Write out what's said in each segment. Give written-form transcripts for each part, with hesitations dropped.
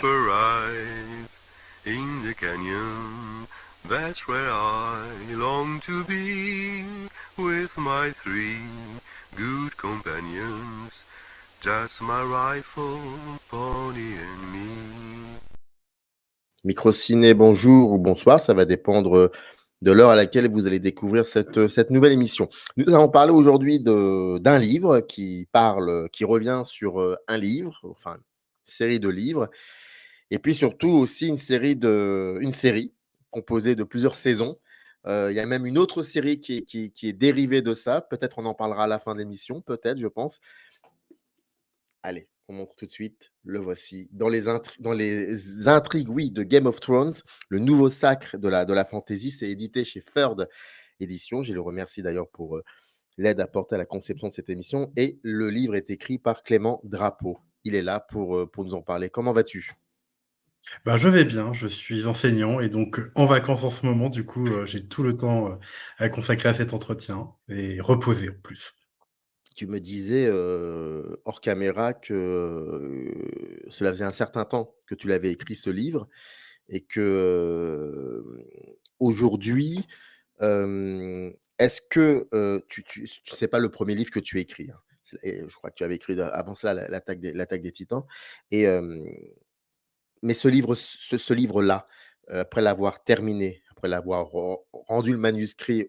arrive in the canyon. That's where I long to be with my three good companions. Just my rifle, pony and me. Microciné, bonjour ou bonsoir, ça va dépendre de l'heure à laquelle vous allez découvrir cette nouvelle émission. Nous allons parler aujourd'hui d'un livre qui revient sur un livre, enfin une série de livres, et puis surtout aussi une série composée de plusieurs saisons. Il y a même une autre série qui est dérivée de ça. Peut-être on en parlera à la fin de l'émission, peut-être, je pense. Allez, on montre tout de suite, le voici. Dans les intrigues, oui, de Game of Thrones, le nouveau sacre de la fantasy, c'est édité chez Third Édition. Je le remercie d'ailleurs pour l'aide apportée à la conception de cette émission. Et le livre est écrit par Clément Drapeau. Il est là pour nous en parler. Comment vas-tu? Je vais bien, je suis enseignant et donc en vacances en ce moment, du coup, j'ai tout le temps, à consacrer à cet entretien et reposer en plus. Tu me disais hors caméra que cela faisait un certain temps que tu l'avais écrit ce livre et que aujourd'hui, est-ce que, c'est pas le premier livre que tu écris, hein? Et je crois que tu avais écrit avant cela l'attaque des Titans et mais ce livre-là, après l'avoir terminé, après l'avoir rendu le manuscrit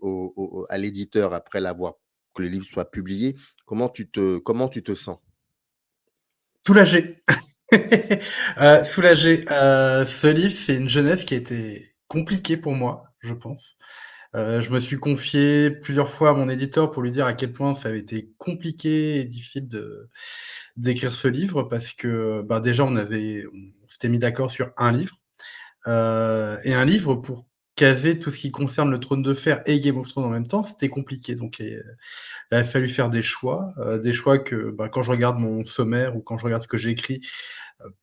à l'éditeur, après l'avoir que le livre soit publié, comment tu te sens? Soulagé! Soulagé, ce livre, c'est une jeunesse qui a été compliquée pour moi, je pense. Je me suis confié plusieurs fois à mon éditeur pour lui dire à quel point ça avait été compliqué et difficile d'écrire ce livre parce que, déjà on s'était mis d'accord sur un livre. Et un livre pour caser tout ce qui concerne le Trône de Fer et Game of Thrones en même temps, c'était compliqué. Donc il a fallu faire des choix que, quand je regarde mon sommaire ou quand je regarde ce que j'ai écrit,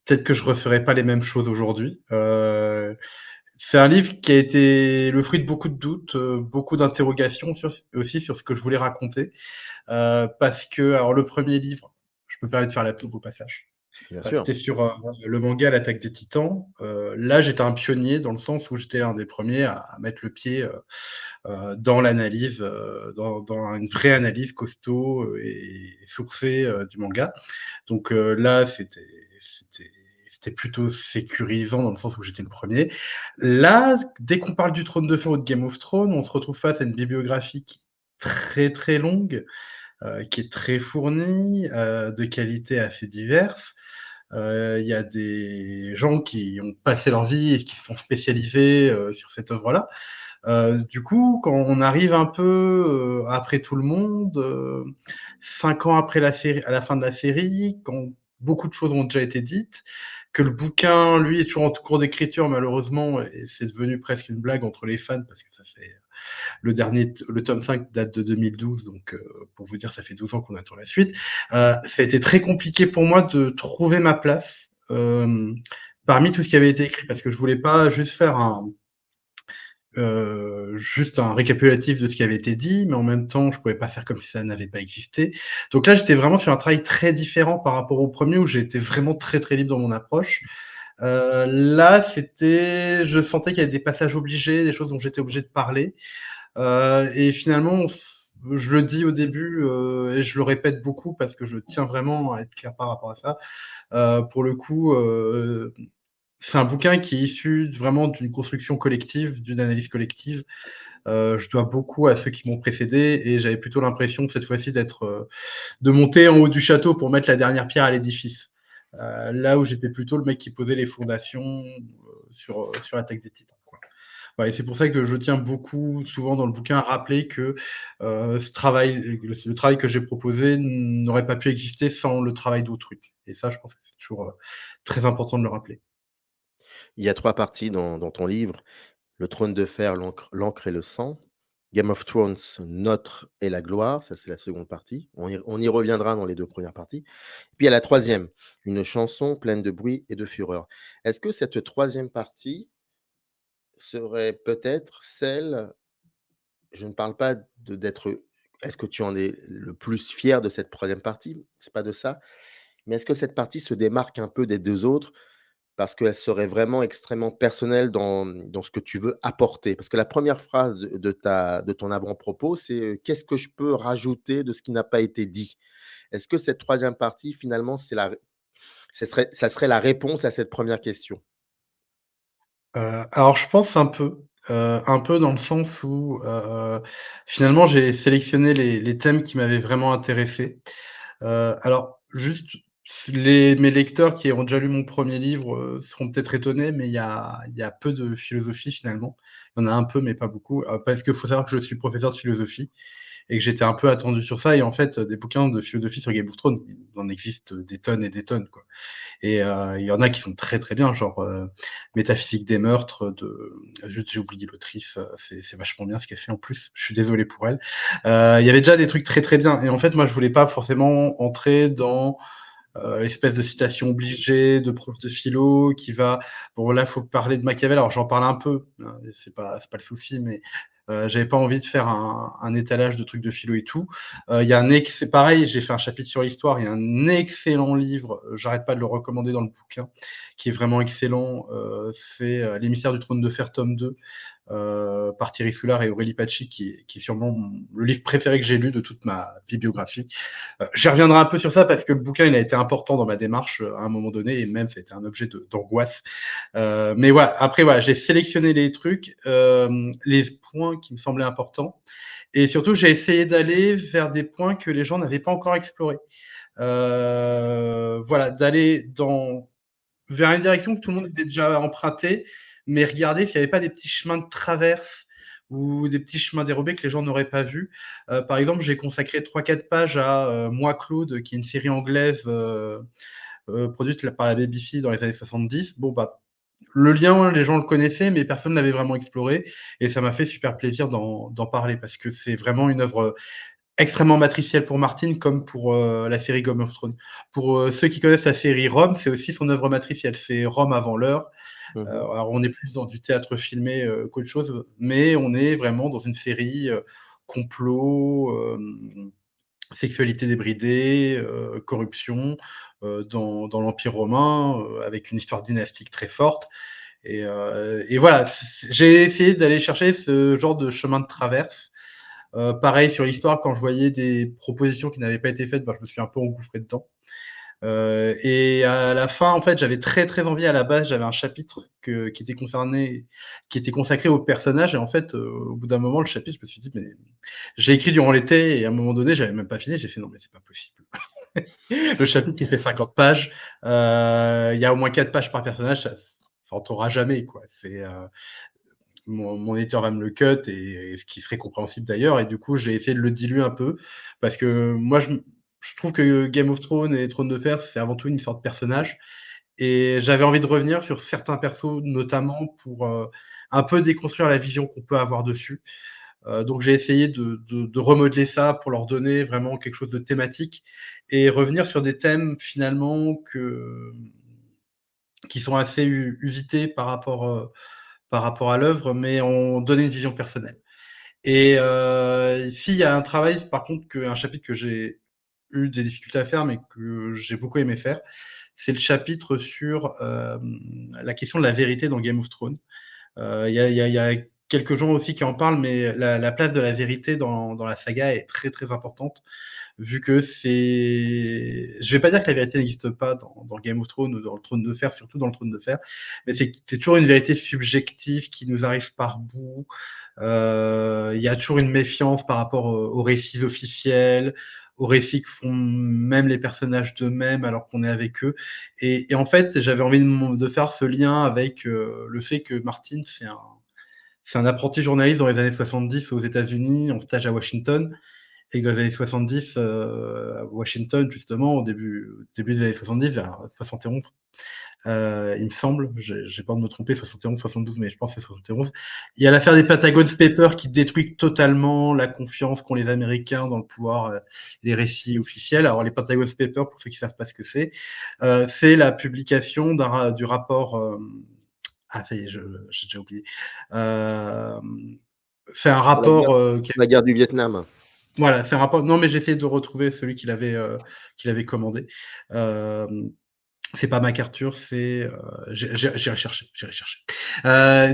peut-être que je referais pas les mêmes choses aujourd'hui. C'est un livre qui a été le fruit de beaucoup de doutes, beaucoup d'interrogations aussi sur ce que je voulais raconter. Parce que alors le premier livre, je me permets de faire la pub au passage. Bien sûr. C'était sur, le manga L'Attaque des Titans. Là, j'étais un pionnier dans le sens où j'étais un des premiers à mettre le pied, dans l'analyse, dans une vraie analyse costaud, et sourcée, du manga. Donc, là, c'était c'était plutôt sécurisant dans le sens où j'étais le premier. Là, dès qu'on parle du Trône de Fer ou de Game of Thrones, on se retrouve face à une bibliographie très, très longue, qui est très fournie, de qualité assez diverses. Il y a des gens qui ont passé leur vie et qui se sont spécialisés, sur cette œuvre-là. Du coup, quand on arrive un peu, après tout le monde, 5 ans après la série à la fin de la série, quand beaucoup de choses ont déjà été dites, que le bouquin, lui, est toujours en cours d'écriture malheureusement et c'est devenu presque une blague entre les fans parce que ça fait le tome 5 date de 2012, donc pour vous dire, ça fait 12 ans qu'on attend la suite. Ça a été très compliqué pour moi de trouver ma place parmi tout ce qui avait été écrit, parce que je voulais pas juste faire juste un récapitulatif de ce qui avait été dit, mais en même temps, je pouvais pas faire comme si ça n'avait pas existé. Donc là, j'étais vraiment sur un travail très différent par rapport au premier, où j'ai été vraiment très très libre dans mon approche. Là, je sentais qu'il y avait des passages obligés, des choses dont j'étais obligé de parler. Et finalement, je le dis au début et je le répète beaucoup parce que je tiens vraiment à être clair par rapport à ça. Pour le coup, c'est un bouquin qui est issu vraiment d'une construction collective, d'une analyse collective. Je dois beaucoup à ceux qui m'ont précédé et j'avais plutôt l'impression cette fois-ci de monter en haut du château pour mettre la dernière pierre à l'édifice. Là où j'étais plutôt le mec qui posait les fondations sur l'attaque des Titans, quoi. Ouais, et c'est pour ça que je tiens beaucoup, souvent dans le bouquin, à rappeler que le travail que j'ai proposé n'aurait pas pu exister sans le travail d'autrui. Et ça, je pense que c'est toujours très important de le rappeler. Il y a 3 parties dans ton livre: Le Trône de Fer, l'encre et le sang. Game of Thrones, Notre et la gloire, ça c'est la seconde partie. On y reviendra dans les 2 premières parties. Puis il y a la troisième, une chanson pleine de bruit et de fureur. Est-ce que cette troisième partie serait peut-être celle, je ne parle pas d'être, est-ce que tu en es le plus fier de cette troisième partie? C'est pas de ça. Mais est-ce que cette partie se démarque un peu des 2 autres parce qu'elle serait vraiment extrêmement personnelle dans ce que tu veux apporter. Parce que la première phrase de ton avant-propos, c'est, «Qu'est-ce que je peux rajouter de ce qui n'a pas été dit?» Est-ce que cette troisième partie, finalement, c'est la ça serait la réponse à cette première question? Alors je pense un peu dans le sens où, finalement j'ai sélectionné les thèmes qui m'avaient vraiment intéressé. Alors juste, mes lecteurs qui ont déjà lu mon premier livre, seront peut-être étonnés, mais il y a peu de philosophie finalement. Il y en a un peu, mais pas beaucoup, parce qu'il faut savoir que je suis professeur de philosophie et que j'étais un peu attendu sur ça et en fait, des bouquins de philosophie sur Game of Thrones, il en existe des tonnes et des tonnes, quoi. Et il y en a qui sont très, très bien, genre, Métaphysique des meurtres de zut, j'ai oublié l'autrice, c'est vachement bien ce qu'elle fait en plus, je suis désolé pour elle. Il y avait déjà des trucs très, très bien et en fait, moi, je voulais pas forcément entrer dans, l'espèce de citation obligée de prof de philo qui va bon là, faut parler de Machiavel, alors j'en parle un peu, hein, c'est pas le souci, mais j'avais pas envie de faire un étalage de trucs de philo et tout. Il y a un ex c'est pareil, j'ai fait un chapitre sur l'histoire, il y a un excellent livre, j'arrête pas de le recommander dans le bouquin, qui est vraiment excellent, c'est, L'émissaire du trône de fer, tome 2 par Thierry Soulard et Aurélie Paci, qui est sûrement le livre préféré que j'ai lu de toute ma bibliographie. J'y reviendrai un peu sur ça parce que le bouquin il a été important dans ma démarche à un moment donné et même ça a été un objet d'angoisse. Mais voilà, après voilà, j'ai sélectionné les trucs, les points qui me semblaient importants et surtout j'ai essayé d'aller vers des points que les gens n'avaient pas encore explorés. Voilà, d'aller vers une direction que tout le monde avait déjà empruntée, mais regarder s'il n'y avait pas des petits chemins de traverse ou des petits chemins dérobés que les gens n'auraient pas vus. Par exemple, j'ai consacré 3-4 pages à Moi Claude, qui est une série anglaise produite par la BBC dans les années 70. Bon, bah, le lien, les gens le connaissaient, mais personne ne l'avait vraiment exploré. Et ça m'a fait super plaisir d'en parler parce que c'est vraiment une œuvre extrêmement matricielle pour Martin, comme pour la série Game of Thrones. Pour ceux qui connaissent la série Rome, c'est aussi son œuvre matricielle. C'est Rome avant l'heure. Mmh. Alors, on est plus dans du théâtre filmé qu'autre chose, mais on est vraiment dans une série complot, sexualité débridée, corruption dans l'Empire romain, avec une histoire dynastique très forte. Et voilà, j'ai essayé d'aller chercher ce genre de chemin de traverse. Pareil sur l'histoire, quand je voyais des propositions qui n'avaient pas été faites, bah, je me suis un peu engouffré dedans. Et à la fin, en fait, j'avais très, très envie à la base, j'avais un chapitre qui était consacré aux personnages et en fait, au bout d'un moment, le chapitre, je me suis dit: «Mais» j'ai écrit durant l'été et à un moment donné, j'avais même pas fini, j'ai fait: «Non mais c'est pas possible». Le chapitre qui fait 50 pages, il y a au moins 4 pages par personnage, ça s'entendra jamais, quoi. Mon éditeur va me le cut et ce qui serait compréhensible d'ailleurs et du coup, j'ai essayé de le diluer un peu parce que moi, je trouve que Game of Thrones et Trône de Fer, c'est avant tout une histoire de personnages et j'avais envie de revenir sur certains persos, notamment pour, un peu déconstruire la vision qu'on peut avoir dessus. Donc j'ai essayé de remodeler ça pour leur donner vraiment quelque chose de thématique et revenir sur des thèmes finalement qui sont assez usités par rapport à l'œuvre, mais en donner une vision personnelle. Et s'il y a un travail, par contre, un chapitre que j'ai eu des difficultés à faire, mais que j'ai beaucoup aimé faire, c'est le chapitre sur la question de la vérité dans Game of Thrones. Il y a quelques gens aussi qui en parlent, mais la place de la vérité dans la saga est très très importante vu que je vais pas dire que la vérité n'existe pas dans Game of Thrones ou dans le Trône de Fer, surtout dans le Trône de Fer, mais c'est toujours une vérité subjective qui nous arrive par bout. Il y a toujours une méfiance par rapport aux récits officiels, aux récits que font même les personnages d'eux-mêmes alors qu'on est avec eux. Et en fait, j'avais envie de faire ce lien avec le fait que Martin, c'est un apprenti journaliste dans les années 70 aux États-Unis, en stage à Washington, et que dans les années 70, à Washington, justement, au début des années 70, vers 71, il me semble, j'ai peur de me tromper, 71, 72, mais je pense que c'est 71. Il y a l'affaire des Pentagon Papers qui détruit totalement la confiance qu'ont les Américains dans le pouvoir, les récits officiels. Alors, les Pentagon Papers, pour ceux qui ne savent pas ce que c'est la publication du rapport. Ah, ça y est, j'ai déjà oublié. Euh, c'est un Sur la guerre rapport la guerre du Vietnam. voilà, c'est un rapport. Non, mais j'ai essayé de retrouver celui qu'il avait commandé. Euh, C'est pas MacArthur, c'est j'irai chercher, j'irai chercher.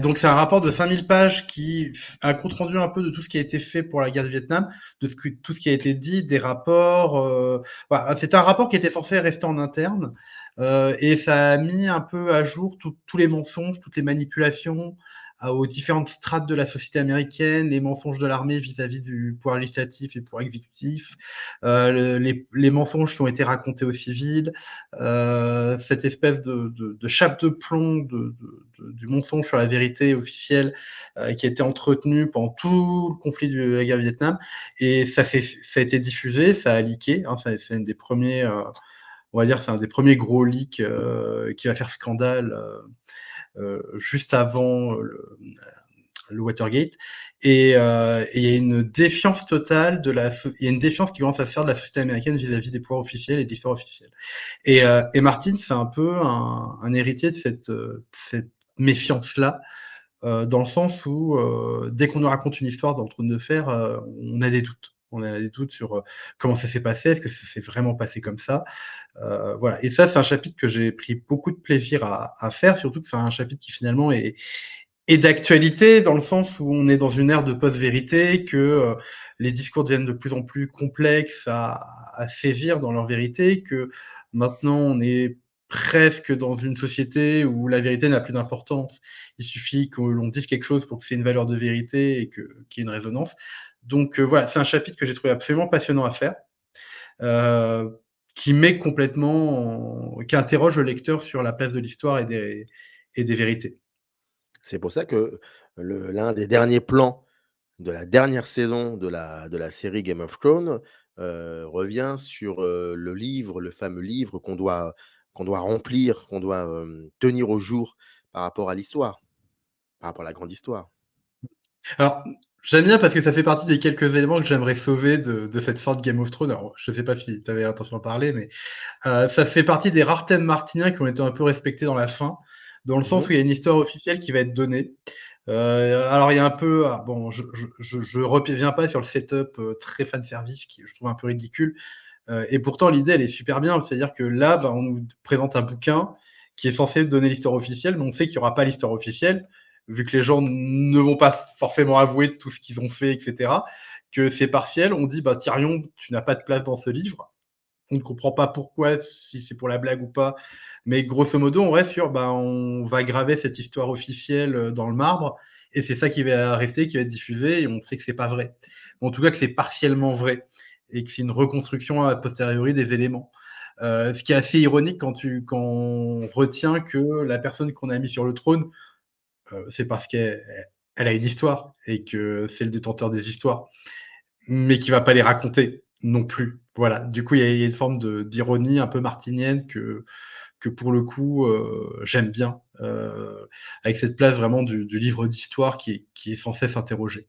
Donc c'est un rapport de 5000 pages qui a un compte rendu un peu de tout ce qui a été fait pour la guerre du Vietnam, tout ce qui a été dit, des rapports. Voilà, c'est un rapport qui était censé rester en interne et ça a mis un peu à jour tous les mensonges, toutes les manipulations aux différentes strates de la société américaine, les mensonges de l'armée vis-à-vis du pouvoir législatif et du pouvoir exécutif, les mensonges qui ont été racontés aux civils, cette espèce de chape de plomb du mensonge sur la vérité officielle qui a été entretenue pendant tout le conflit de la guerre du Vietnam. Et ça a été diffusé, ça a leaké. Hein, c'est un des premiers, on va dire, c'est un des premiers gros leaks qui va faire scandale juste avant le Watergate. Et il y a une défiance totale il y a une défiance qui commence à se faire de la société américaine vis-à-vis des pouvoirs officiels et de l'histoire officielle. Et Martin, c'est un peu un héritier de cette méfiance-là, dans le sens où dès qu'on nous raconte une histoire dans le Trône de Fer, on a des doutes. On a des doutes sur comment ça s'est passé, est-ce que ça s'est vraiment passé comme ça. Voilà. Et ça, c'est un chapitre que j'ai pris beaucoup de plaisir à faire, surtout que c'est un chapitre qui finalement est d'actualité, dans le sens où on est dans une ère de post-vérité, que les discours deviennent de plus en plus complexes à saisir dans leur vérité, que maintenant on est presque dans une société où la vérité n'a plus d'importance. Il suffit que l'on dise quelque chose pour que c'est une valeur de vérité et qu'il y ait une résonance. Donc voilà, c'est un chapitre que j'ai trouvé absolument passionnant à faire, euh, qui met qui interroge le lecteur sur la place de l'histoire et des vérités. C'est pour ça que l'un des derniers plans de la dernière saison de la série Game of Thrones, revient sur, le fameux livre qu'on doit remplir, qu'on doit, tenir au jour par rapport à l'histoire, par rapport à la grande histoire. Alors, j'aime bien parce que ça fait partie des quelques éléments que j'aimerais sauver de cette sorte Game of Thrones. Alors, je sais pas si tu avais l'intention d'en parler, mais ça fait partie des rares thèmes martiniens qui ont été un peu respectés dans la fin, dans le sens Mmh. où il y a une histoire officielle qui va être donnée. Alors, il y a un peu, bon, je reviens pas sur le setup très fan service qui je trouve un peu ridicule. Et pourtant, l'idée, elle est super bien. C'est-à-dire que là, bah, on nous présente un bouquin qui est censé donner l'histoire officielle, mais on sait qu'il n'y aura pas l'histoire officielle, vu que les gens ne vont pas forcément avouer tout ce qu'ils ont fait, etc. Que c'est partiel. On dit, bah, Tyrion, tu n'as pas de place dans ce livre. On ne comprend pas pourquoi, si c'est pour la blague ou pas. Mais grosso modo, on reste sur, bah, on va graver cette histoire officielle dans le marbre. Et c'est ça qui va rester, qui va être diffusé. Et on sait que c'est pas vrai. En tout cas, que c'est partiellement vrai. Et que c'est une reconstruction a posteriori des éléments. Ce qui est assez ironique quand on retient que la personne qu'on a mis sur le trône, c'est parce qu'elle a une histoire et que c'est le détenteur des histoires, mais qui va pas les raconter non plus. Voilà. Du coup, il y a une forme d'ironie un peu martinienne que pour le coup, j'aime bien, avec cette place vraiment du livre d'histoire qui est sans cesse interrogé.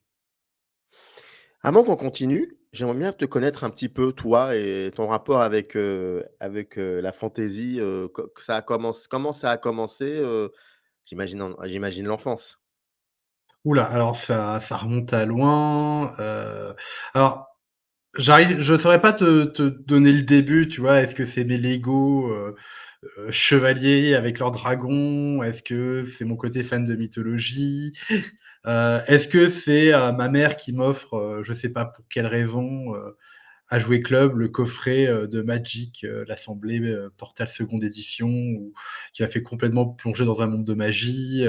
Avant qu'on continue, j'aimerais bien te connaître un petit peu, toi et ton rapport avec, la fantaisie, co ça a commencé comment ça a commencé, j'imagine l'enfance? Oula, alors ça remonte à loin. Alors, je saurais pas te donner le début, tu vois? Est-ce que c'est mes Lego, chevaliers avec leurs dragons? Est-ce que c'est mon côté fan de mythologie? Est-ce que c'est, ma mère qui m'offre, je sais pas pour quelle raison, à Jouer Club, le coffret de Magic, l'Assemblée Portal seconde édition, qui m'a fait complètement plonger dans un monde de magie.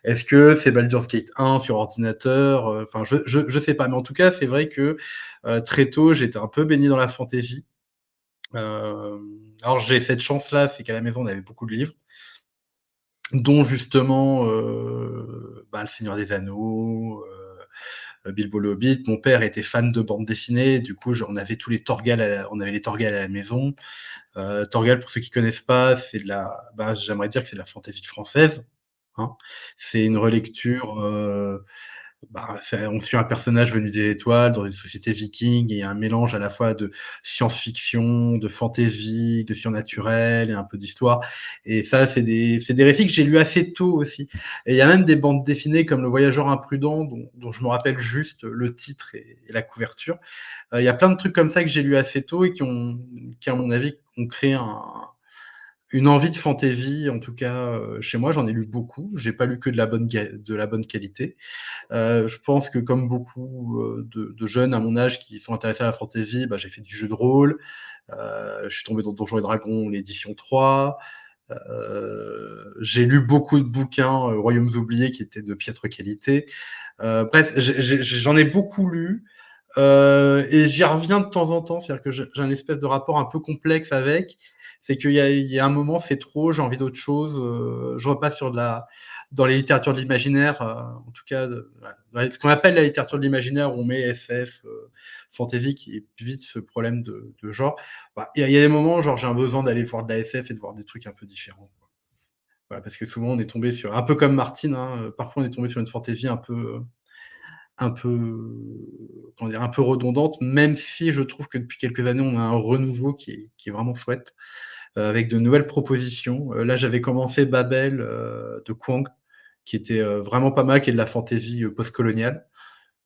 Est-ce que c'est Baldur's Gate 1 sur ordinateur? Enfin, je sais pas, mais en tout cas, c'est vrai que très tôt, j'étais un peu baigné dans la fantasy. Alors j'ai cette chance-là, c'est qu'à la maison, on avait beaucoup de livres, dont justement bah, Le Seigneur des Anneaux, Bilbo le Hobbit. Mon père était fan de bande dessinée, du coup, on avait tous les Torgal, on avait les Torgal à la maison. Torgal, pour ceux qui connaissent pas, c'est bah, j'aimerais dire que c'est de la fantaisie française. Hein. C'est une relecture. Bah, on suit un personnage venu des étoiles dans une société viking et il y a un mélange à la fois de science-fiction, de fantasy, de surnaturel et un peu d'histoire. Et ça, c'est des récits que j'ai lus assez tôt aussi. Et il y a même des bandes dessinées comme Le Voyageur imprudent, dont je me rappelle juste le titre et la couverture. Il y a plein de trucs comme ça que j'ai lus assez tôt et qui, à mon avis, ont créé une envie de fantaisie, en tout cas chez moi, j'en ai lu beaucoup. J'ai pas lu que de la bonne qualité. Je pense que comme beaucoup de jeunes à mon âge qui sont intéressés à la fantaisie, bah, j'ai fait du jeu de rôle. Je suis tombé dans Donjons et Dragons, l'édition 3. J'ai lu beaucoup de bouquins, Royaumes oubliés, qui étaient de piètre qualité. Bref, j'en ai beaucoup lu. Et j'y reviens de temps en temps, c'est-à-dire que j'ai un espèce de rapport un peu complexe avec. C'est qu'il y a un moment, c'est trop, j'ai envie d'autre chose. Je repasse dans les littératures de l'imaginaire, en tout cas, ce qu'on appelle la littérature de l'imaginaire, où on met SF, fantasy, qui évite ce problème de genre. Bah, il y a des moments, genre, j'ai un besoin d'aller voir de la SF et de voir des trucs un peu différents. Voilà, parce que souvent, on est tombé sur, un peu comme Martine, hein, parfois on est tombé sur une fantaisie un peu, comment dire, un peu redondante, même si je trouve que depuis quelques années, on a un renouveau qui est vraiment chouette, avec de nouvelles propositions. Là, j'avais commencé Babel de Kwang, qui était vraiment pas mal, qui est de la fantaisie postcoloniale.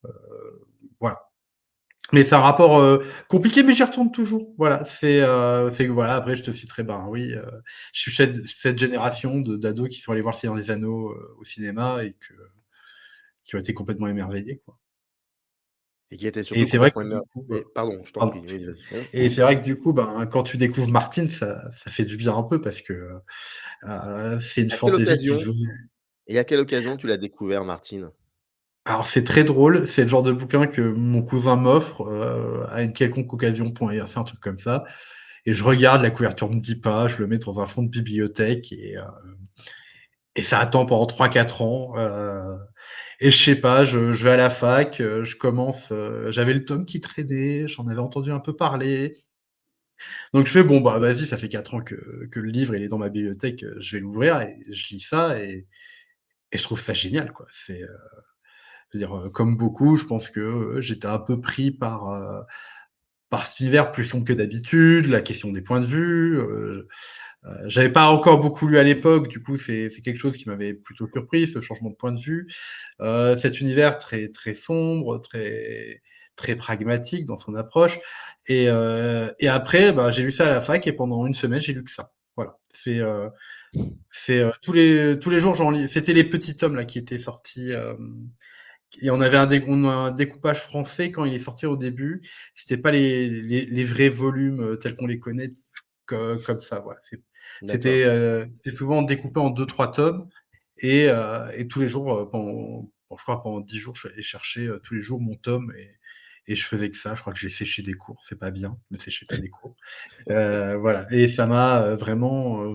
Euh, voilà. Mais c'est un rapport compliqué, mais j'y retourne toujours. Voilà, voilà. Après, je te citerai, ben oui, je suis cette génération d'ados qui sont allés voir Le Seigneur des Anneaux au cinéma et qui ont été complètement émerveillés, quoi. Et qui était Et surtout c'est vrai complètement que du coup, et pardon, je t'en pardon. prie, oui, vas-y. Et c'est vrai que du coup, ben, quand tu découvres Martine, ça fait du bien un peu parce que c'est une À quelle fantaisie qui occasion se veut. et à quelle occasion tu l'as découvert, Martine? Alors c'est très drôle, c'est le genre de bouquin que mon cousin m'offre à une quelconque occasion pour un anniversaire, un truc comme ça. Et je regarde, la couverture me dit pas, je le mets dans un fond de bibliothèque et ça attend pendant 3 4 ans. Et je sais pas, je vais à la fac, je commence, j'avais le tome qui traînait, j'en avais entendu un peu parler. Donc je fais bon bah vas-y, ça fait 4 ans que le livre il est dans ma bibliothèque, je vais l'ouvrir et je lis ça et je trouve ça génial quoi. Je veux dire, comme beaucoup, je pense que j'étais un peu pris par cet univers plus sombre que d'habitude, la question des points de vue. J'avais pas encore beaucoup lu à l'époque, du coup c'est quelque chose qui m'avait plutôt surpris, ce changement de point de vue. Cet univers très très sombre, très pragmatique dans son approche. Et après, bah, j'ai lu ça à la fac et pendant une semaine, j'ai lu que ça. Voilà. Tous les jours, j'en lis. C'était les petits tomes là qui étaient sortis. Et on avait on a un découpage français quand il est sorti au début. C'était pas les vrais volumes tels qu'on les connaît comme ça. Voilà. D'accord. C'était souvent découpé en 2 3 tomes et tous les jours, je crois pendant 10 jours, je suis allé chercher tous les jours mon tome et je faisais que ça. Je crois que j'ai séché des cours. C'est pas bien, ne séchez pas des cours. Voilà. Et ça m'a vraiment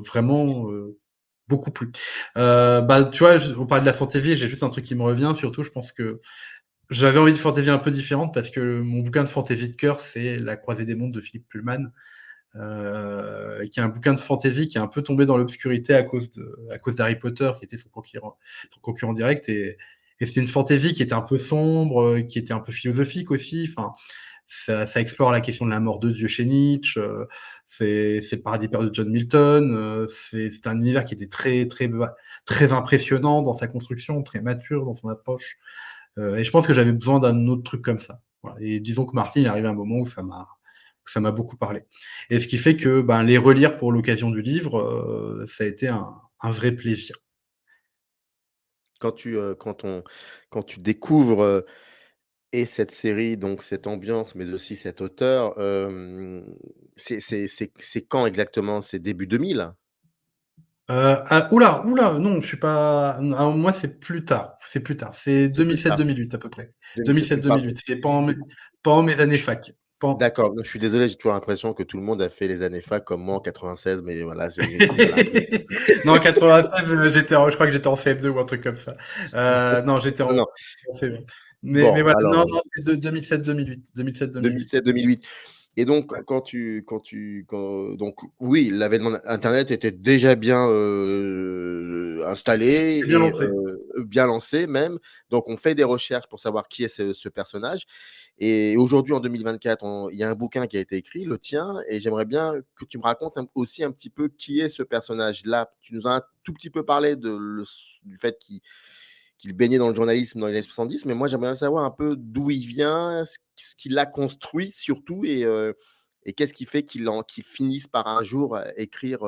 beaucoup plu. Bah, tu vois, on parle de la fantaisie, j'ai juste un truc qui me revient. Surtout, je pense que j'avais envie de fantaisie un peu différente parce que mon bouquin de fantaisie de cœur, c'est La Croisée des mondes de Philippe Pullman, qui est un bouquin de fantaisie qui est un peu tombé dans l'obscurité à cause d'Harry Potter, qui était son concurrent direct. Et c'était une fantaisie qui était un peu sombre, qui était un peu philosophique aussi. Enfin, ça explore la question de la mort de Dieu chez Nietzsche. C'est le paradis perdu de John Milton. C'est un univers qui était très impressionnant dans sa construction, très mature dans son approche. Et je pense que j'avais besoin d'un autre truc comme ça. Voilà. Et disons que Martin, il est arrivé à un moment où ça m'a beaucoup parlé. Et ce qui fait que ben, les relire pour l'occasion du livre, ça a été un vrai plaisir. Quand tu, quand tu découvres, et cette série, donc cette ambiance, mais aussi cet auteur, c'est quand exactement? C'est début 2000? Oula, non, je suis pas. Alors, moi, c'est plus tard. C'est plus tard. C'est C'est plus tard. 2007-2008 à peu près. 2007, tu parles 2007-2008. C'est pendant mes années je fac. Pen- d'accord, je suis désolé, j'ai toujours l'impression que tout le monde a fait les années fac comme moi en 96, mais voilà, j'ai voilà. Non, 96, je crois que j'étais en CM2 ou un truc comme ça. Non, j'étais Non, non. en CM1. Mais Bon, voilà, alors, non, non, c'est de 2007-2008. 2007-2008. 2007-2008 et donc Ouais. donc oui, l'avènement internet était déjà bien, installé C'est bien et lancé. bien lancé même. Donc on fait des recherches pour savoir qui est ce personnage et aujourd'hui en 2024, il y a un bouquin qui a été écrit, le tien et j'aimerais bien que tu me racontes aussi un petit peu qui est ce personnage-là. Tu nous as un tout petit peu parlé du fait qu'il baignait dans le journalisme dans les années 70, mais moi j'aimerais bien savoir un peu d'où il vient, ce qu'il a construit surtout et qu'est-ce qui fait qu'il finisse par un jour écrire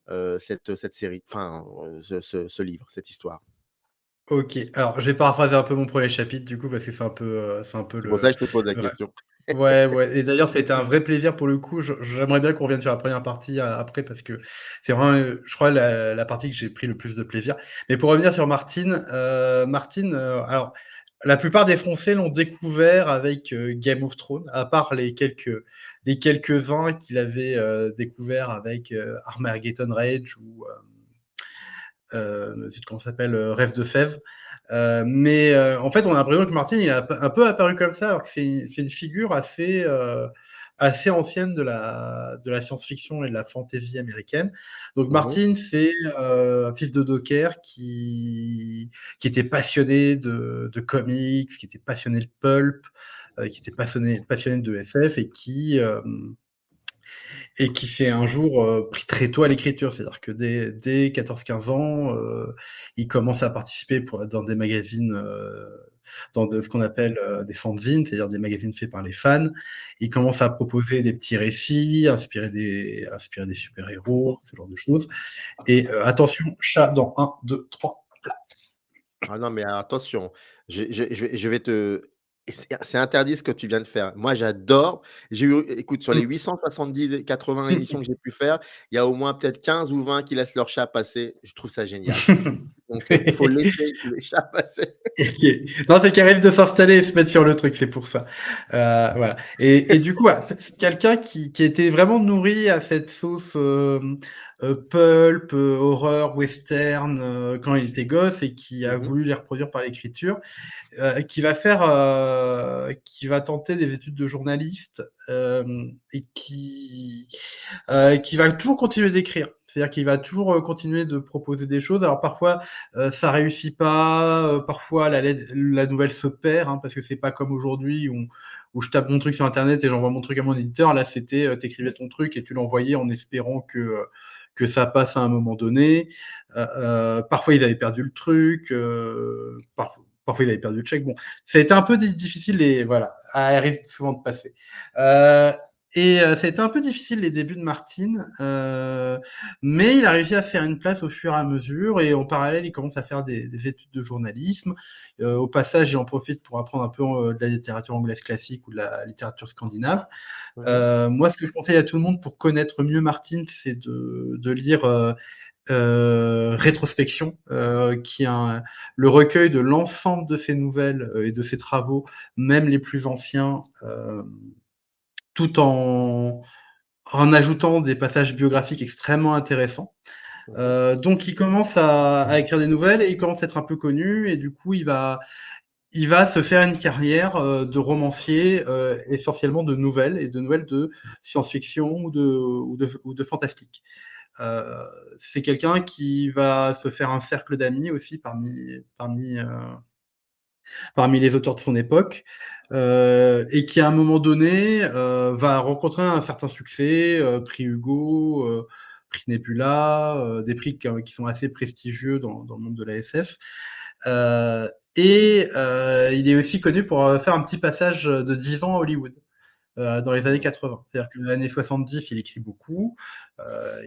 cette série, enfin, ce livre, cette histoire? OK. Alors, je vais paraphraser un peu mon premier chapitre du coup parce que c'est un peu C'est pour ça le que je te pose la ouais, question. ouais, ouais et d'ailleurs ça a été un vrai plaisir pour le coup. J'aimerais bien qu'on revienne sur la première partie après parce que c'est vraiment, je crois la partie que j'ai pris le plus de plaisir. Mais pour revenir sur Martin, alors la plupart des Français l'ont découvert avec, Game of Thrones, à part les quelques-uns qu'il avait, découvert avec, Armageddon Rage ou, zut, comment ça s'appelle, Rêve de Fèves. En fait, on a l'impression que Martin, il a un peu apparu comme ça, alors que c'est une figure assez ancienne de la science-fiction et de la fantasy américaine. Donc Mmh. Martin, c'est un fils de docker qui était passionné de comics, qui était passionné de pulp, qui était passionné de SF et qui s'est un jour pris très tôt à l'écriture. C'est-à-dire que dès 14-15 ans, il commence à participer dans des magazines, ce qu'on appelle des fanzines, c'est-à-dire des magazines faits par les fans. Il commence à proposer des petits récits, inspirés des super-héros, ce genre de choses. Et attention, chat dans 1, 2, 3. Ah non, mais attention, je vais te et c'est interdit ce que tu viens de faire. Moi, j'adore. J'ai eu écoute, sur les 870 et 80 émissions que j'ai pu faire, il y a au moins peut-être 15 ou 20 qui laissent leur chat passer. Je trouve ça génial. Donc, il faut laisser les chats passer. OK. Non, c'est qu'il arrive de s'installer et se mettre sur le truc, c'est pour ça. Voilà. Et du coup, voilà, c'est quelqu'un qui était vraiment nourri à cette sauce pulp, horreur, western quand il était gosse et qui a Mmh. voulu les reproduire par l'écriture, qui va tenter des études de journaliste et qui va toujours continuer d'écrire. C'est-à-dire qu'il va toujours continuer de proposer des choses. Alors parfois, ça réussit pas, parfois la nouvelle se perd, hein, parce que c'est pas comme aujourd'hui où je tape mon truc sur internet et j'envoie mon truc à mon éditeur. Là, c'était t'écrivais ton truc et tu l'envoyais en espérant que ça passe à un moment donné. Parfois, ils avaient perdu le truc, parfois ils avaient perdu le chèque. Bon, ça a été un peu difficile et voilà, ça arrive souvent de passer. Euh, ça a été un peu difficile les débuts de Martine, mais il a réussi à faire une place au fur et à mesure et en parallèle, il commence à faire des études de journalisme. Au passage, il en profite pour apprendre un peu de la littérature anglaise classique ou de la littérature scandinave. Mmh. Moi, ce que je conseille à tout le monde pour connaître mieux Martine, c'est de lire Rétrospection, qui est le recueil de l'ensemble de ses nouvelles et de ses travaux, même les plus anciens, tout en ajoutant des passages biographiques extrêmement intéressants. Mmh. Donc il commence à écrire des nouvelles et il commence à être un peu connu et du coup il va se faire une carrière de romancier, essentiellement de nouvelles et de nouvelles de science-fiction ou de fantastique. C'est quelqu'un qui va se faire un cercle d'amis aussi parmi les auteurs de son époque, et qui à un moment donné va rencontrer un certain succès, prix Hugo, prix Nebula, des prix qui sont assez prestigieux dans le monde de la SF. Il est aussi connu pour faire un petit passage de 10 ans à Hollywood dans les années 80. C'est-à-dire que dans les années 70, il écrit beaucoup.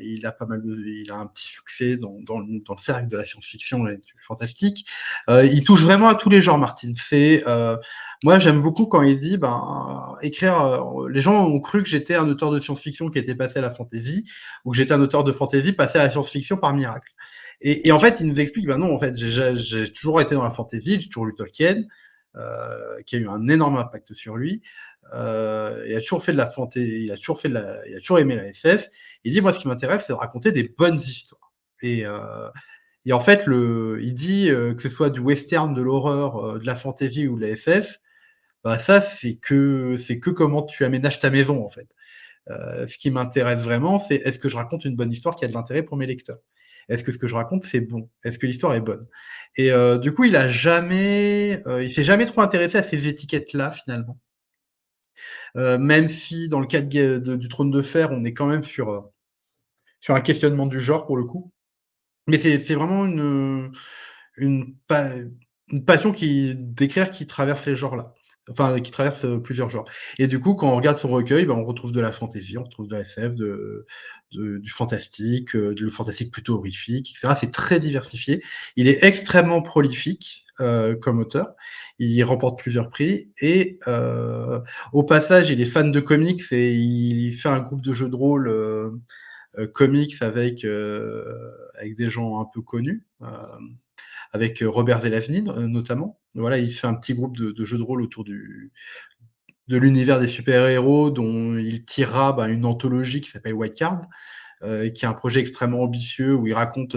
Il a un petit succès dans le cercle de la science-fiction et du fantastique. Il touche vraiment à tous les genres, Martin. Moi, j'aime beaucoup quand il dit, écrire. Les gens ont cru que j'étais un auteur de science-fiction qui était passé à la fantasy, ou que j'étais un auteur de fantasy passé à la science-fiction par miracle. Et en fait, il nous explique, non, en fait, j'ai toujours été dans la fantasy, j'ai toujours lu Tolkien, qui a eu un énorme impact sur lui. Il a toujours fait de la fantasy, il a toujours aimé la SF. Il dit, moi, ce qui m'intéresse, c'est de raconter des bonnes histoires. Et en fait, il dit que ce soit du western, de l'horreur, de la fantasy ou de la SF, ça, c'est que comment tu aménages ta maison, en fait. Ce qui m'intéresse vraiment, c'est est-ce que je raconte une bonne histoire qui a de l'intérêt pour mes lecteurs? Est-ce que ce que je raconte, c'est bon? Est-ce que l'histoire est bonne? Et du coup, il s'est jamais trop intéressé à ces étiquettes-là, finalement. Même si dans le cas du Trône de Fer, on est quand même sur un questionnement du genre pour le coup. Mais c'est vraiment une, pa- une passion d'écrire qui traverse ces genres-là. enfin qui traverse plusieurs genres. Et du coup, quand on regarde son recueil, on retrouve de la fantasy, on retrouve de la SF, du fantastique plutôt horrifique, etc. C'est très diversifié. Il est extrêmement prolifique comme auteur. Il remporte plusieurs prix et au passage, il est fan de comics et il fait un groupe de jeux de rôle comics avec des gens un peu connus. Avec Robert Zelazny notamment. Voilà, il fait un petit groupe de jeux de rôle autour de l'univers des super-héros dont il tirera une anthologie qui s'appelle White Card, qui est un projet extrêmement ambitieux où il raconte